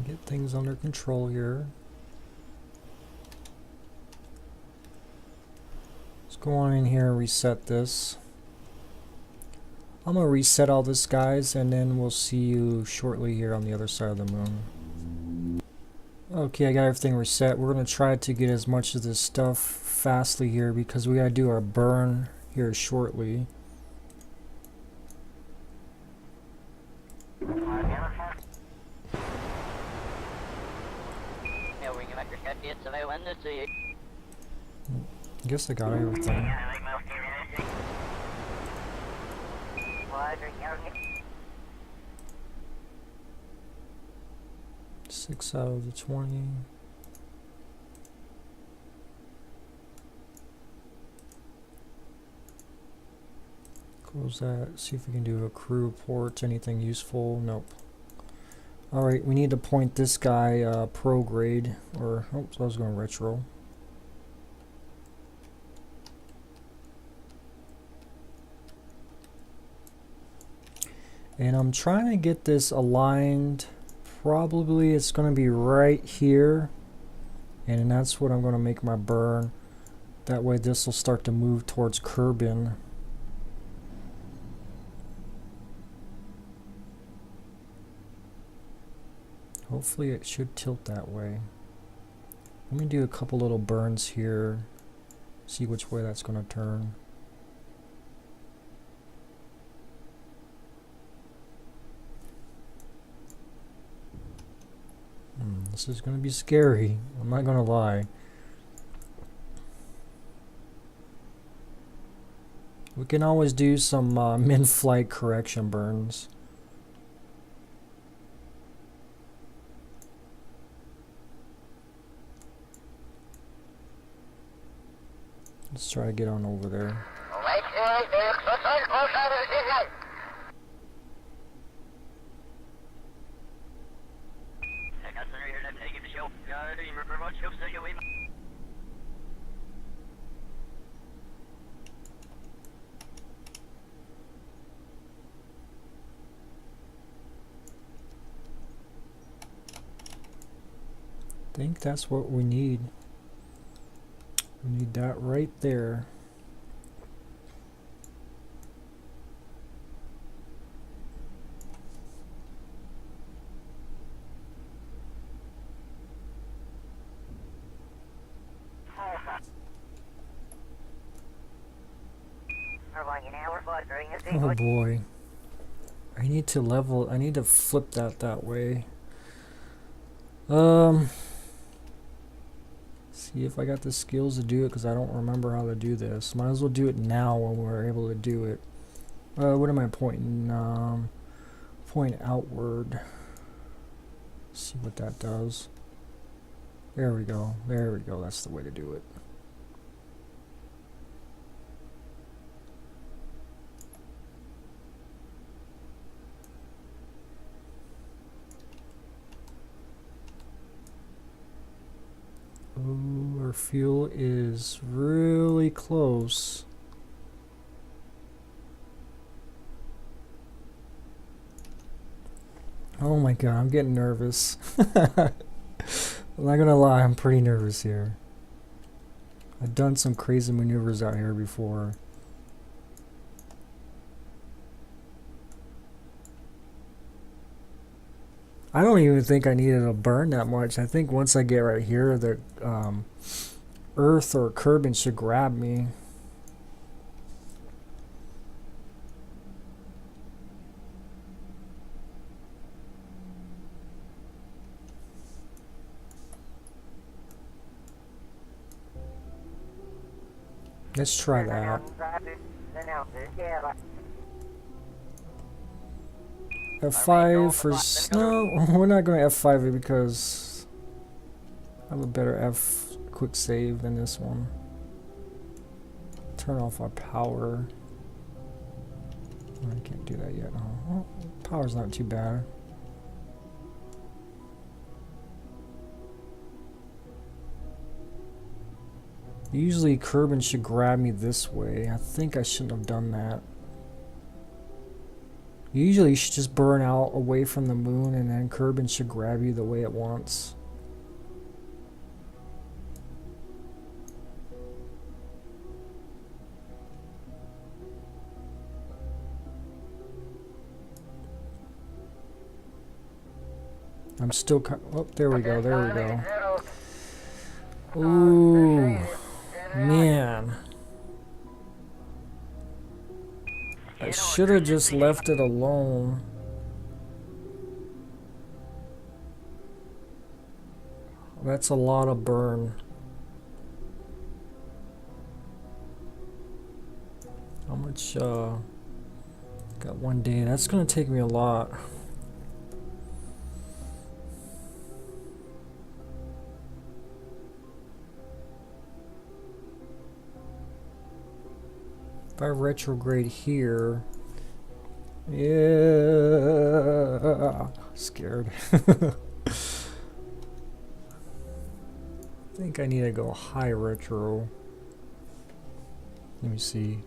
Get things under control here. Let's go on in here and reset this. I'm gonna reset all this, guys, and then we'll see you shortly here on the other side of the moon. Okay, I got everything reset. We're gonna try to get as much of this stuff fastly here because we gotta do our burn here shortly. I guess I got everything. 6 out of the 20. Close that. See if we can do a crew report. Anything useful? Nope. Alright, we need to point this guy pro grade. Or, oops, I was going retro. And I'm trying to get this aligned. Probably it's going to be right here. And that's what I'm going to make my burn. That way this will start to move towards Kerbin. Hopefully it should tilt that way. Let me do a couple little burns here. See which way that's going to turn. This is going to be scary. I'm not going to lie. We can always do some min-flight correction burns. Let's try to get on over there. I think that's what we need. We need that right there. Oh boy. I need to level, I need to flip that way. See if I got the skills to do it, because I don't remember how to do this. Might as well do it now when we're able to do it. What am I pointing? Point outward. See what that does. There we go. There we go. That's the way to do it. Ooh, our fuel is really close. Oh my god, I'm getting nervous. I'm not gonna lie, I'm pretty nervous here. I've done some crazy maneuvers out here before. I don't even think I needed to burn that much. I think once I get right here, the Earth or Kerbin should grab me. Let's try that. F5 for snow. We're not going to F5 it because I have a better F quick save than this one. Turn off our power. I can't do that yet. Oh, well, power's not too bad. Usually Kerbin should grab me this way. I think I shouldn't have done that. Usually you should just burn out away from the moon and then Kerbin should grab you the way it wants. I'm still oh, there we go, there we go. Ooh, man. I should have just left it alone. That's a lot of burn. much, got 1 day. That's gonna take me a lot. If I retrograde here, yeah, scared. I think I need to go high retro. Let me see.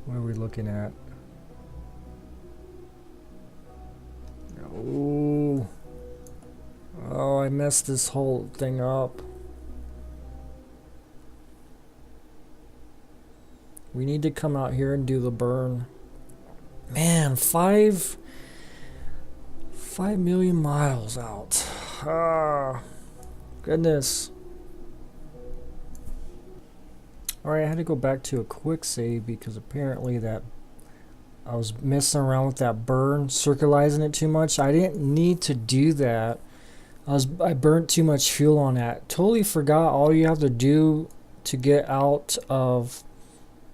What are we looking at? Oh, oh, I messed this whole thing up. We need to come out here and do the burn. Man, 5 million miles out. Ah, goodness. Alright, I had to go back to a quick save because apparently that I was messing around with that burn, circularizing it too much. I didn't need to do that. I burnt too much fuel on that. Totally forgot all you have to do to get out of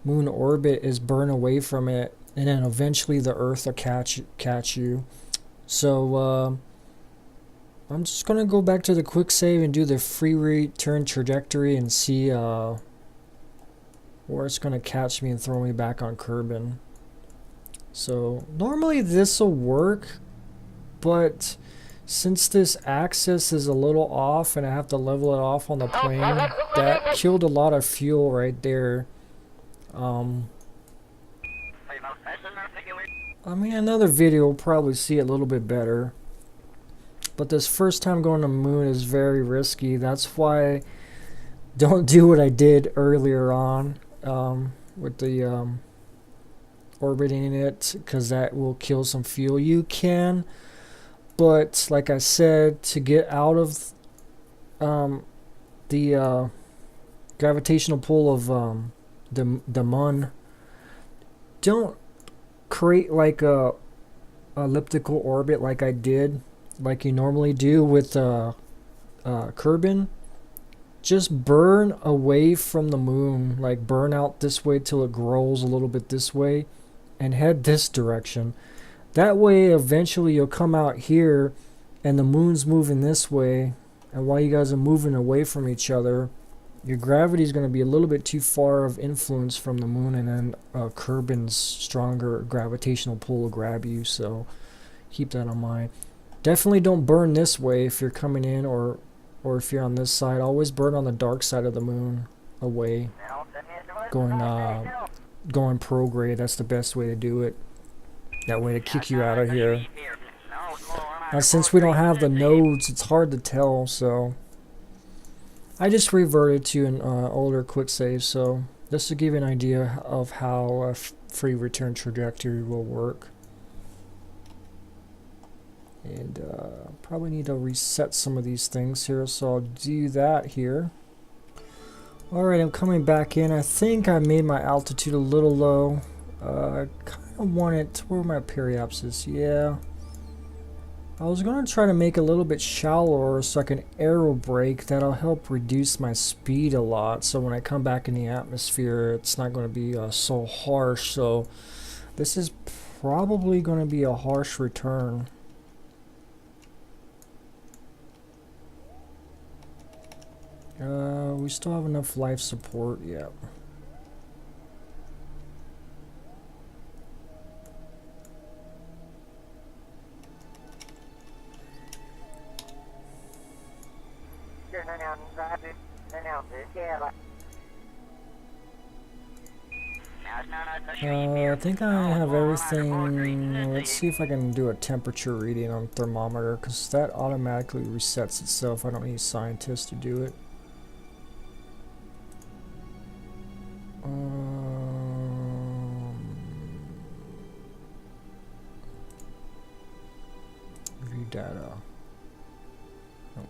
moon orbit is burn away from it, and then eventually the Earth will catch you. So I'm just gonna go back to the quick save and do the free return trajectory and see where it's gonna catch me and throw me back on Kerbal. So normally this will work, but since this axis is a little off and I have to level it off on the plane, that killed a lot of fuel right there. I mean, another video will probably see it a little bit better, but this first time going to the moon is very risky. That's why I don't do what I did earlier on with the orbiting it, because that will kill some fuel. You can, but like I said, to get out of the gravitational pull of the Mun, don't create like a elliptical orbit like I did, like you normally do with Kerbal. Just burn away from the moon, like burn out this way till it grows a little bit this way and head this direction. That way eventually you'll come out here and the moon's moving this way, and while you guys are moving away from each other, your gravity is going to be a little bit too far of influence from the moon, and then Kerbal's stronger gravitational pull will grab you, so keep that in mind. Definitely don't burn this way if you're coming in, or if you're on this side. Always burn on the dark side of the moon away. Going prograde, that's the best way to do it. That way to kick you out of here. Now since we don't have the nodes, it's hard to tell, so I just reverted to an older quick save, so just to give you an idea of how a free return trajectory will work. And probably need to reset some of these things here, so I'll do that here. Alright, I'm coming back in. I think I made my altitude a little low. I kind of want it to where my periapsis, yeah. I was going to try to make it a little bit shallower so I can aero brake. That'll help reduce my speed a lot, so when I come back in the atmosphere it's not going to be so harsh. So this is probably going to be a harsh return. We still have enough life support, yeah. I think I have everything. Let's see if I can do a temperature reading on thermometer, because that automatically resets itself. I don't need scientists to do it. View data. Nope.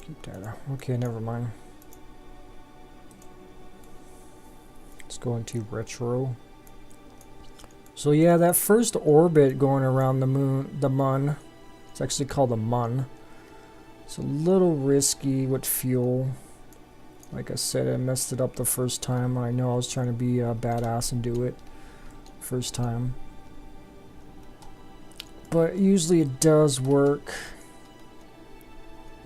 Keep data. Okay, never mind. Let's go into retro. So yeah, that first orbit going around the moon, the Mun, it's actually called the Mun. It's a little risky with fuel. Like I said, I messed it up the first time. I know I was trying to be a badass and do it first time. But usually it does work.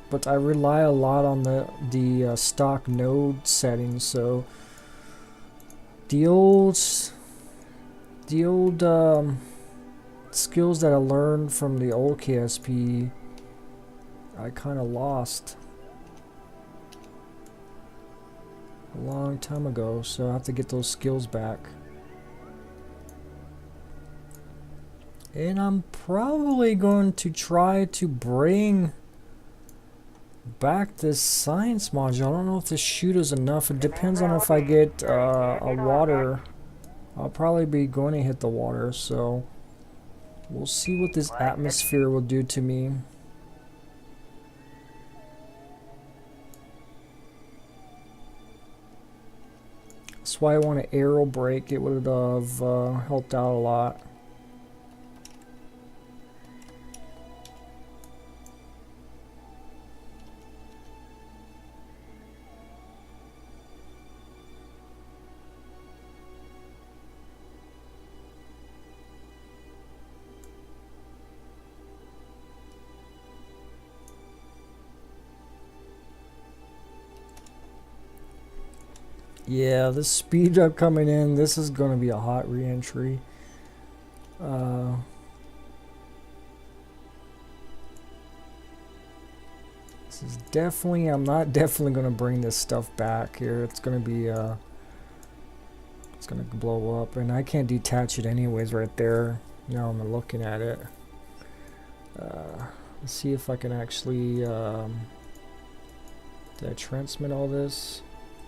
But I rely a lot on the stock node settings, so the old skills that I learned from the old KSP, I kind of lost a long time ago, so I have to get those skills back. And I'm probably going to try to bring back this science module. I don't know if this shoot is enough. It depends on if I get a water. I'll probably be going to hit the water, so we'll see what this atmosphere will do to me. That's why I want to aero brake. It would have helped out a lot. Yeah, this speed up coming in, this is going to be a hot re-entry. This is definitely, I'm not definitely going to bring this stuff back here. It's going to be, it's going to blow up, and I can't detach it anyways right there. Now I'm looking at it. Let's see if I can actually, did I transmit all this?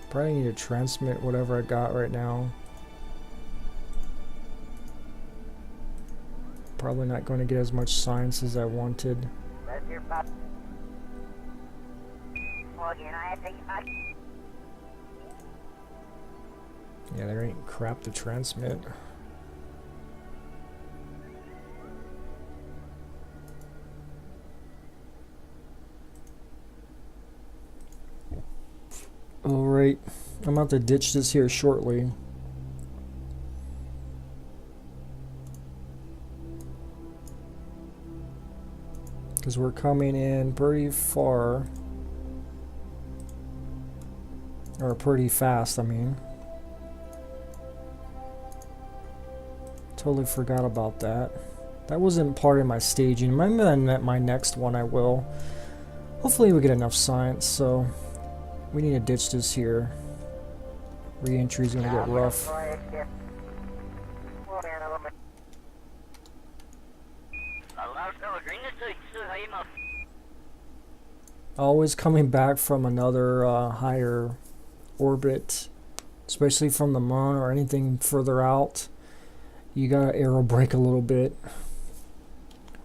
Probably need to transmit whatever I got right now. Probably not going to get as much science as I wanted. Yeah, there ain't crap to transmit. Alright, I'm about to ditch this here shortly. Because we're coming in pretty far. Or pretty fast, I mean. Totally forgot about that. That wasn't part of my staging. Maybe my next one I will. Hopefully we get enough science, so we need to ditch this here. Re-entry is gonna get rough. Always coming back from another higher orbit, especially from the moon or anything further out, you gotta aero brake a little bit,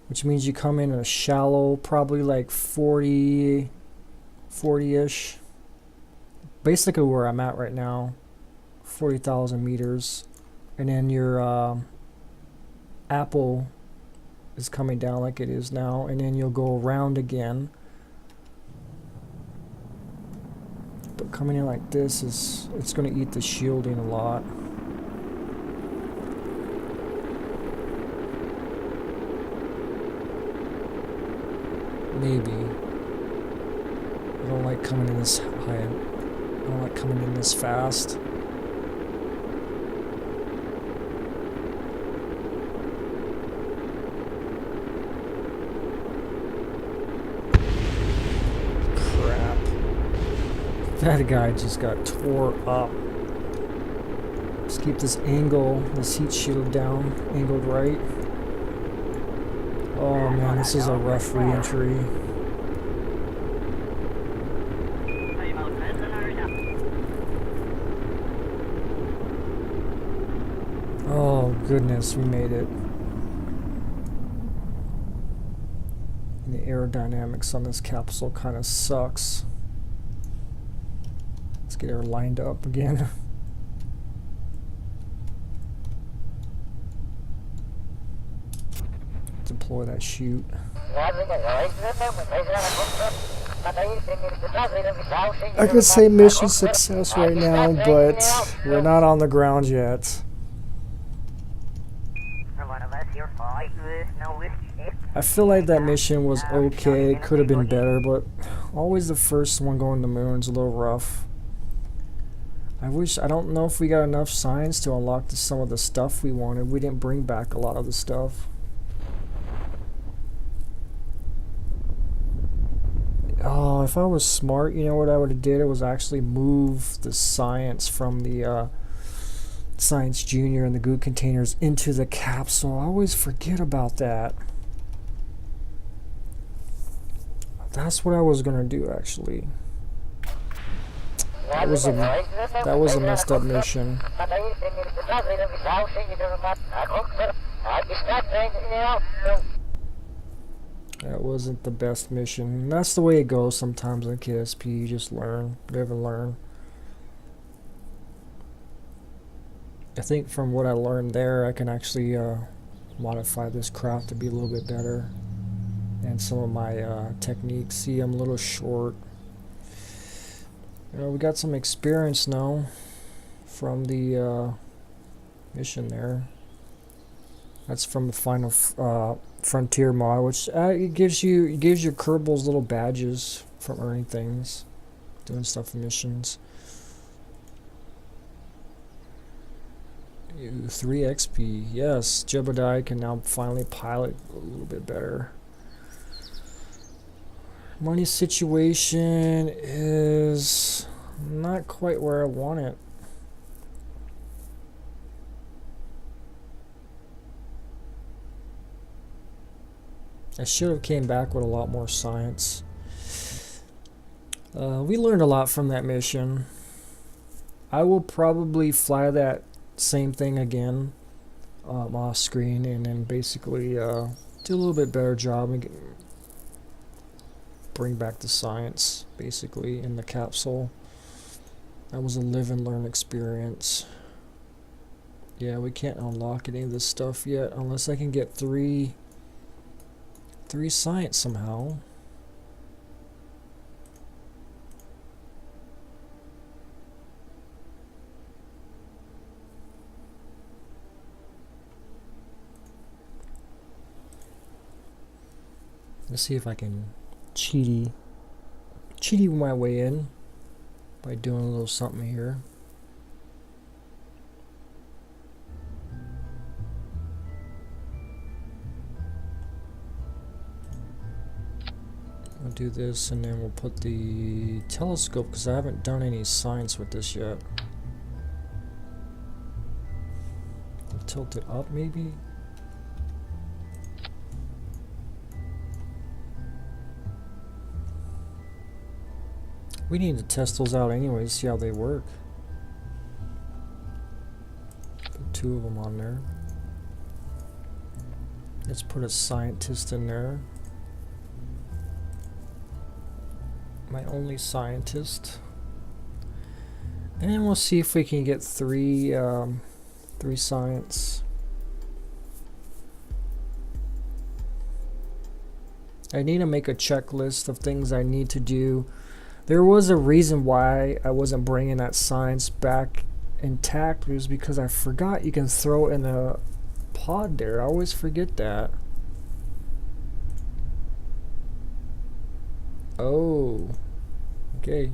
which means you come in a shallow, probably like 40-ish. Basically where I'm at right now, 40,000 meters, and then your apple is coming down like it is now, and then you'll go around again. But coming in like this it's going to eat the shielding a lot. Maybe. I don't like coming in this high. I don't like coming in this fast. Crap. That guy just got tore up. Just keep this angle, this heat shield down, angled right. Oh man, this is a rough re-entry. Oh goodness, we made it. And the aerodynamics on this capsule kind of sucks. Let's get her lined up again. Deploy that chute. I could say mission success right now, but we're not on the ground yet. I feel like that mission was okay. It could have been better, but always the first one going to the moon's a little rough. I don't know if we got enough science to unlock some of the stuff we wanted. We didn't bring back a lot of the stuff. Oh, if I was smart, you know what I would have did? It was actually move the science from the Science Junior and the goo containers into the capsule. I always forget about that. That's what I was gonna do, actually. That was a messed up mission. That wasn't the best mission. And that's the way it goes sometimes in KSP. You just learn, live and learn. I think from what I learned there, I can actually modify this craft to be a little bit better. And some of my techniques. See, I'm a little short. We got some experience now from the mission there. That's from the final Frontier mod, which it gives your Kerbals little badges from earning things, doing stuff in missions. 3 XP, yes. Jebediah can now finally pilot a little bit better. Money situation is not quite where I want it. I should have came back with a lot more science. We learned a lot from that mission. I will probably fly that same thing again off screen and then basically do a little bit better job and bring back the science basically in the capsule. That was a live and learn experience. Yeah, we can't unlock any of this stuff yet unless I can get three science somehow. Let's see if I can cheaty my way in by doing a little something here. We'll do this and then we'll put the telescope because I haven't done any science with this yet. We'll tilt it up maybe. We need to test those out anyway, see how they work. Put 2 of them on there. Let's put a scientist in there. My only scientist. And then we'll see if we can get 3 science. I need to make a checklist of things I need to do. There was a reason why I wasn't bringing that science back intact. It was because I forgot you can throw it in a pod there. I always forget that. Oh, okay.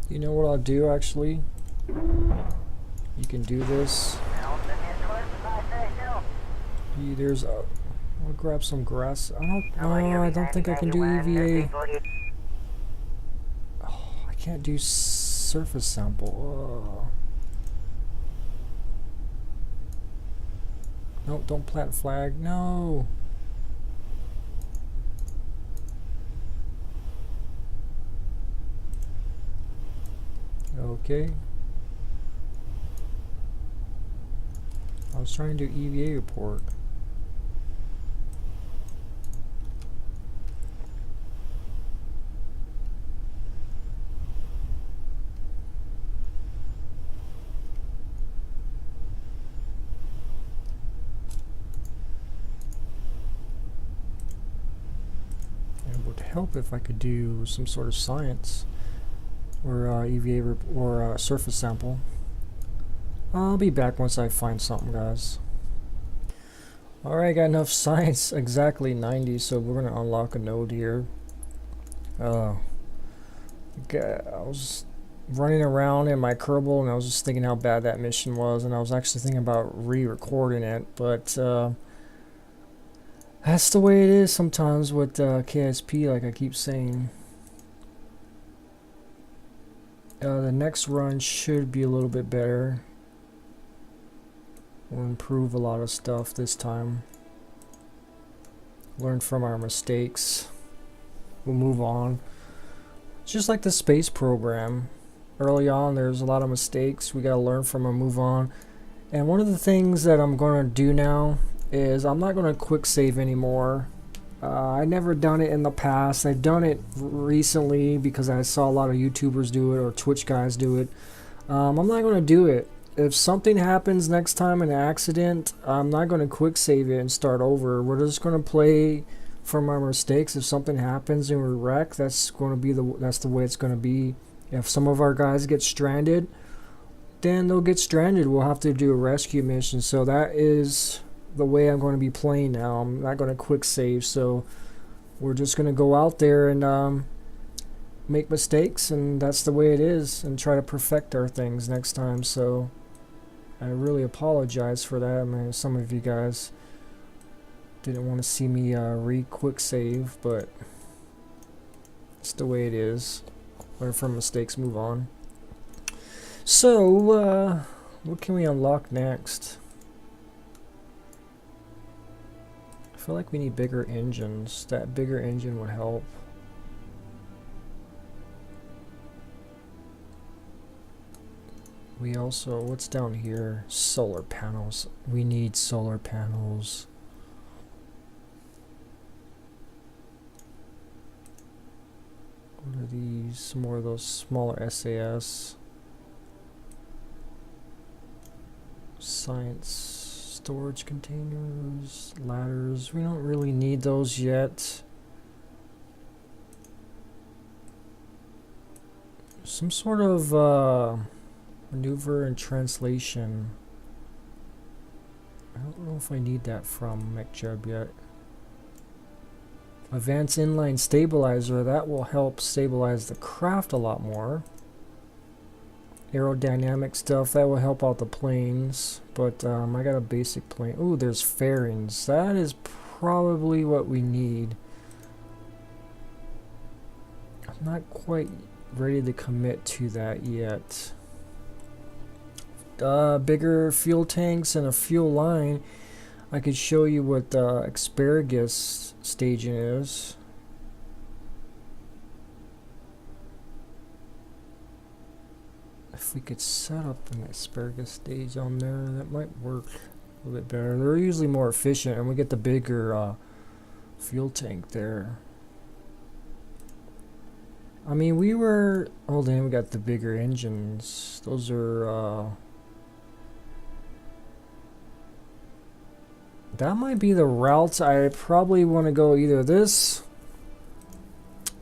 You know what I'll do actually? You can do this. There's a. I'll grab some grass. I don't think I can do EVA. Oh, I can't do surface sample. Oh. No, don't plant flag. No. Okay. I was trying to do EVA report. help if I could do some sort of science or EVA or surface sample. I'll be back once I find something, guys. Alright, got enough science, exactly 90, so we're going to unlock a node here. I was running around in my Kerbal and I was just thinking how bad that mission was, and I was actually thinking about re-recording it, but that's the way it is sometimes with KSP, like I keep saying. The next run should be a little bit better. We'll improve a lot of stuff this time. Learn from our mistakes. We'll move on. Just like the space program. Early on, there's a lot of mistakes. We gotta learn from and move on. And one of the things that I'm gonna do now is I'm not gonna quick save anymore. I never done it in the past. I've done it recently because I saw a lot of YouTubers do it or Twitch guys do it. I'm not gonna do it. If something happens next time, an accident, I'm not going to quick save it and start over. We're just going to play from our mistakes. If something happens and we're wrecked, that's going to be that's the way it's going to be. If some of our guys get stranded, then they'll get stranded. We'll have to do a rescue mission. So that is the way I'm going to be playing now. I'm not going to quick save. So we're just going to go out there and make mistakes, and that's the way it is, and try to perfect our things next time. So I really apologize for that. I mean, some of you guys didn't want to see me quick save, but it's the way it is. Learn from mistakes, move on. So, what can we unlock next? I feel like we need bigger engines. That bigger engine would help. We also, what's down here? Solar panels. We need solar panels. What are these? Some more of those smaller SAS. Science storage containers, ladders. We don't really need those yet. Some sort of maneuver and translation. I don't know if I need that from MechJub yet. Advanced inline stabilizer, that will help stabilize the craft a lot more. Aerodynamic stuff, that will help out the planes. But I got a basic plane. Ooh, there's fairings. That is probably what we need. I'm not quite ready to commit to that yet. Bigger fuel tanks and a fuel line. I could show you what asparagus staging is. If we could set up an asparagus stage on there, that might work a little bit better. They're usually more efficient, and we get the bigger fuel tank there. I mean, we were... Oh, then we got the bigger engines. Those are... that might be the route. I probably want to go either this,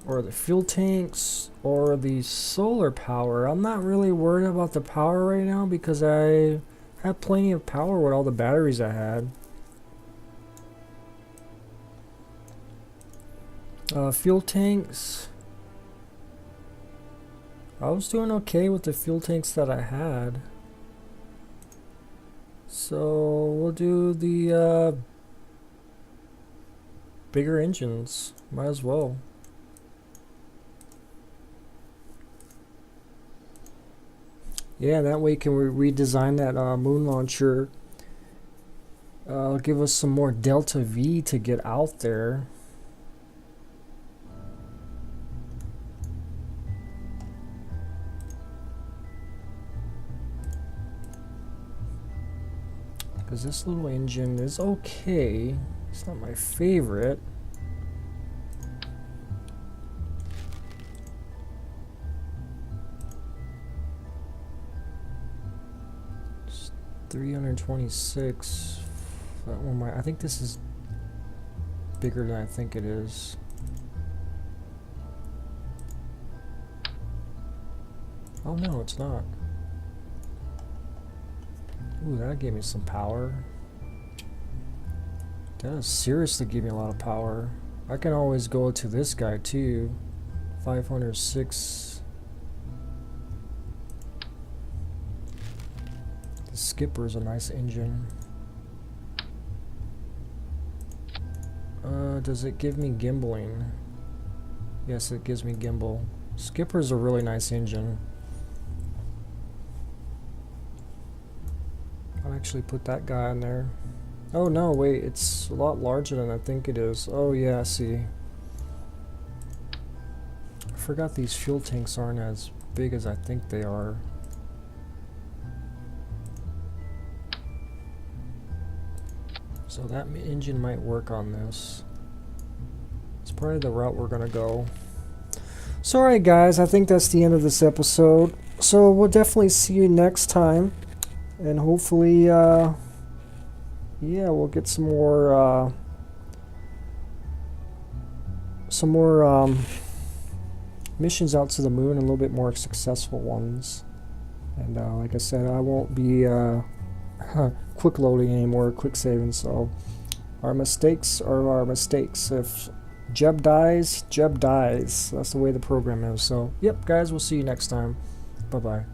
or the fuel tanks, or the solar power. I'm not really worried about the power right now because I have plenty of power with all the batteries I had. Fuel tanks. I was doing okay with the fuel tanks that I had. So we'll do the bigger engines. Might as well. Yeah, that way can we redesign that moon launcher. Give us some more Delta V to get out there. Because this little engine is okay. It's not my favorite. It's 326. That one might, I think this is bigger than I think it is. Oh no, it's not. Ooh, that gave me some power. That does seriously give me a lot of power. I can always go to this guy too. 506. The Skipper's a nice engine. Does it give me gimbaling? Yes, it gives me gimbal. Skipper's a really nice engine. I'll actually put that guy in there. Oh no, wait, it's a lot larger than I think it is. Oh yeah, I see. I forgot these fuel tanks aren't as big as I think they are. So that engine might work on this. It's probably the route we're gonna go. So alright guys, I think that's the end of this episode. So we'll definitely see you next time. And hopefully, yeah, we'll get some more missions out to the moon, a little bit more successful ones. And like I said, I won't be quick loading anymore, quick saving. So our mistakes are our mistakes. If Jeb dies, Jeb dies. That's the way the program is. So, yep, guys, we'll see you next time. Bye-bye.